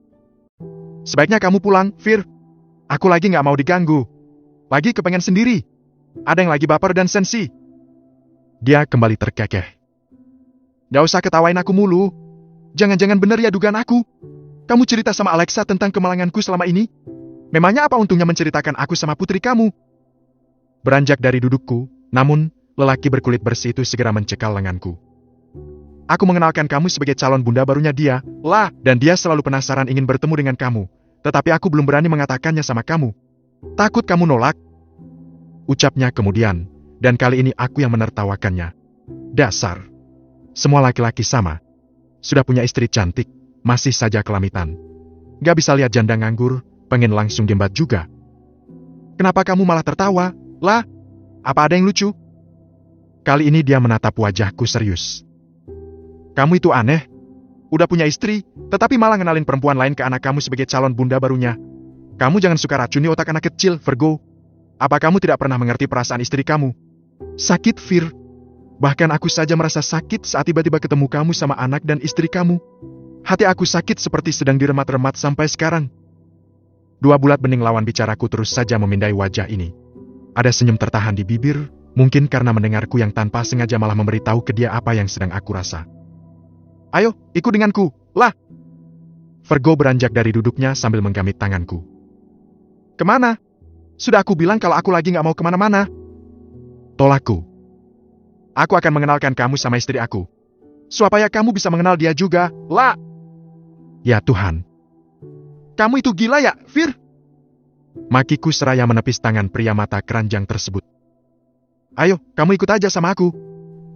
Sebaiknya kamu pulang, Vir. Aku lagi nggak mau diganggu. Lagi kepengen sendiri. Ada yang lagi baper dan sensi. Dia kembali terkekeh. Gak usah ketawain aku mulu. Jangan-jangan bener ya dugaan aku. Kamu cerita sama Alexa tentang kemalanganku selama ini? Memangnya apa untungnya menceritakan aku sama putri kamu? Beranjak dari dudukku, namun, lelaki berkulit bersih itu segera mencekal lenganku. Aku mengenalkan kamu sebagai calon bunda barunya dia, lah, dan dia selalu penasaran ingin bertemu dengan kamu. Tetapi aku belum berani mengatakannya sama kamu. Takut kamu nolak. Ucapnya kemudian, dan kali ini aku yang menertawakannya. Dasar. Semua laki-laki sama. Sudah punya istri cantik, masih saja kelamitan. Gak bisa lihat janda nganggur, pengen langsung gembat juga. Kenapa kamu malah tertawa? Lah, apa ada yang lucu? Kali ini dia menatap wajahku serius. Kamu itu aneh. Udah punya istri, tetapi malah ngenalin perempuan lain ke anak kamu sebagai calon bunda barunya. Kamu jangan suka racuni otak anak kecil, Virgo. Apa kamu tidak pernah mengerti perasaan istri kamu? Sakit, Vir. Bahkan aku saja merasa sakit saat tiba-tiba ketemu kamu sama anak dan istri kamu. Hati aku sakit seperti sedang diremat-remat sampai sekarang. 2 bulat bening lawan bicaraku terus saja memindai wajah ini. Ada senyum tertahan di bibir, mungkin karena mendengarku yang tanpa sengaja malah memberitahu ke dia apa yang sedang aku rasa. Ayo, ikut denganku, lah. Virgo beranjak dari duduknya sambil menggamit tanganku. Kemana? Sudah aku bilang kalau aku lagi gak mau kemana-mana. Tolakku. Aku akan mengenalkan kamu sama istri aku. Supaya kamu bisa mengenal dia juga, lah. Ya Tuhan. Kamu itu gila ya, Vir? Makiku seraya menepis tangan pria mata keranjang tersebut. Ayo, kamu ikut aja sama aku.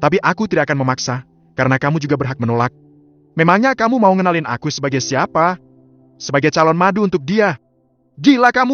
Tapi aku tidak akan memaksa, karena kamu juga berhak menolak. Memangnya kamu mau ngenalin aku sebagai siapa? Sebagai calon madu untuk dia. Gila kamu!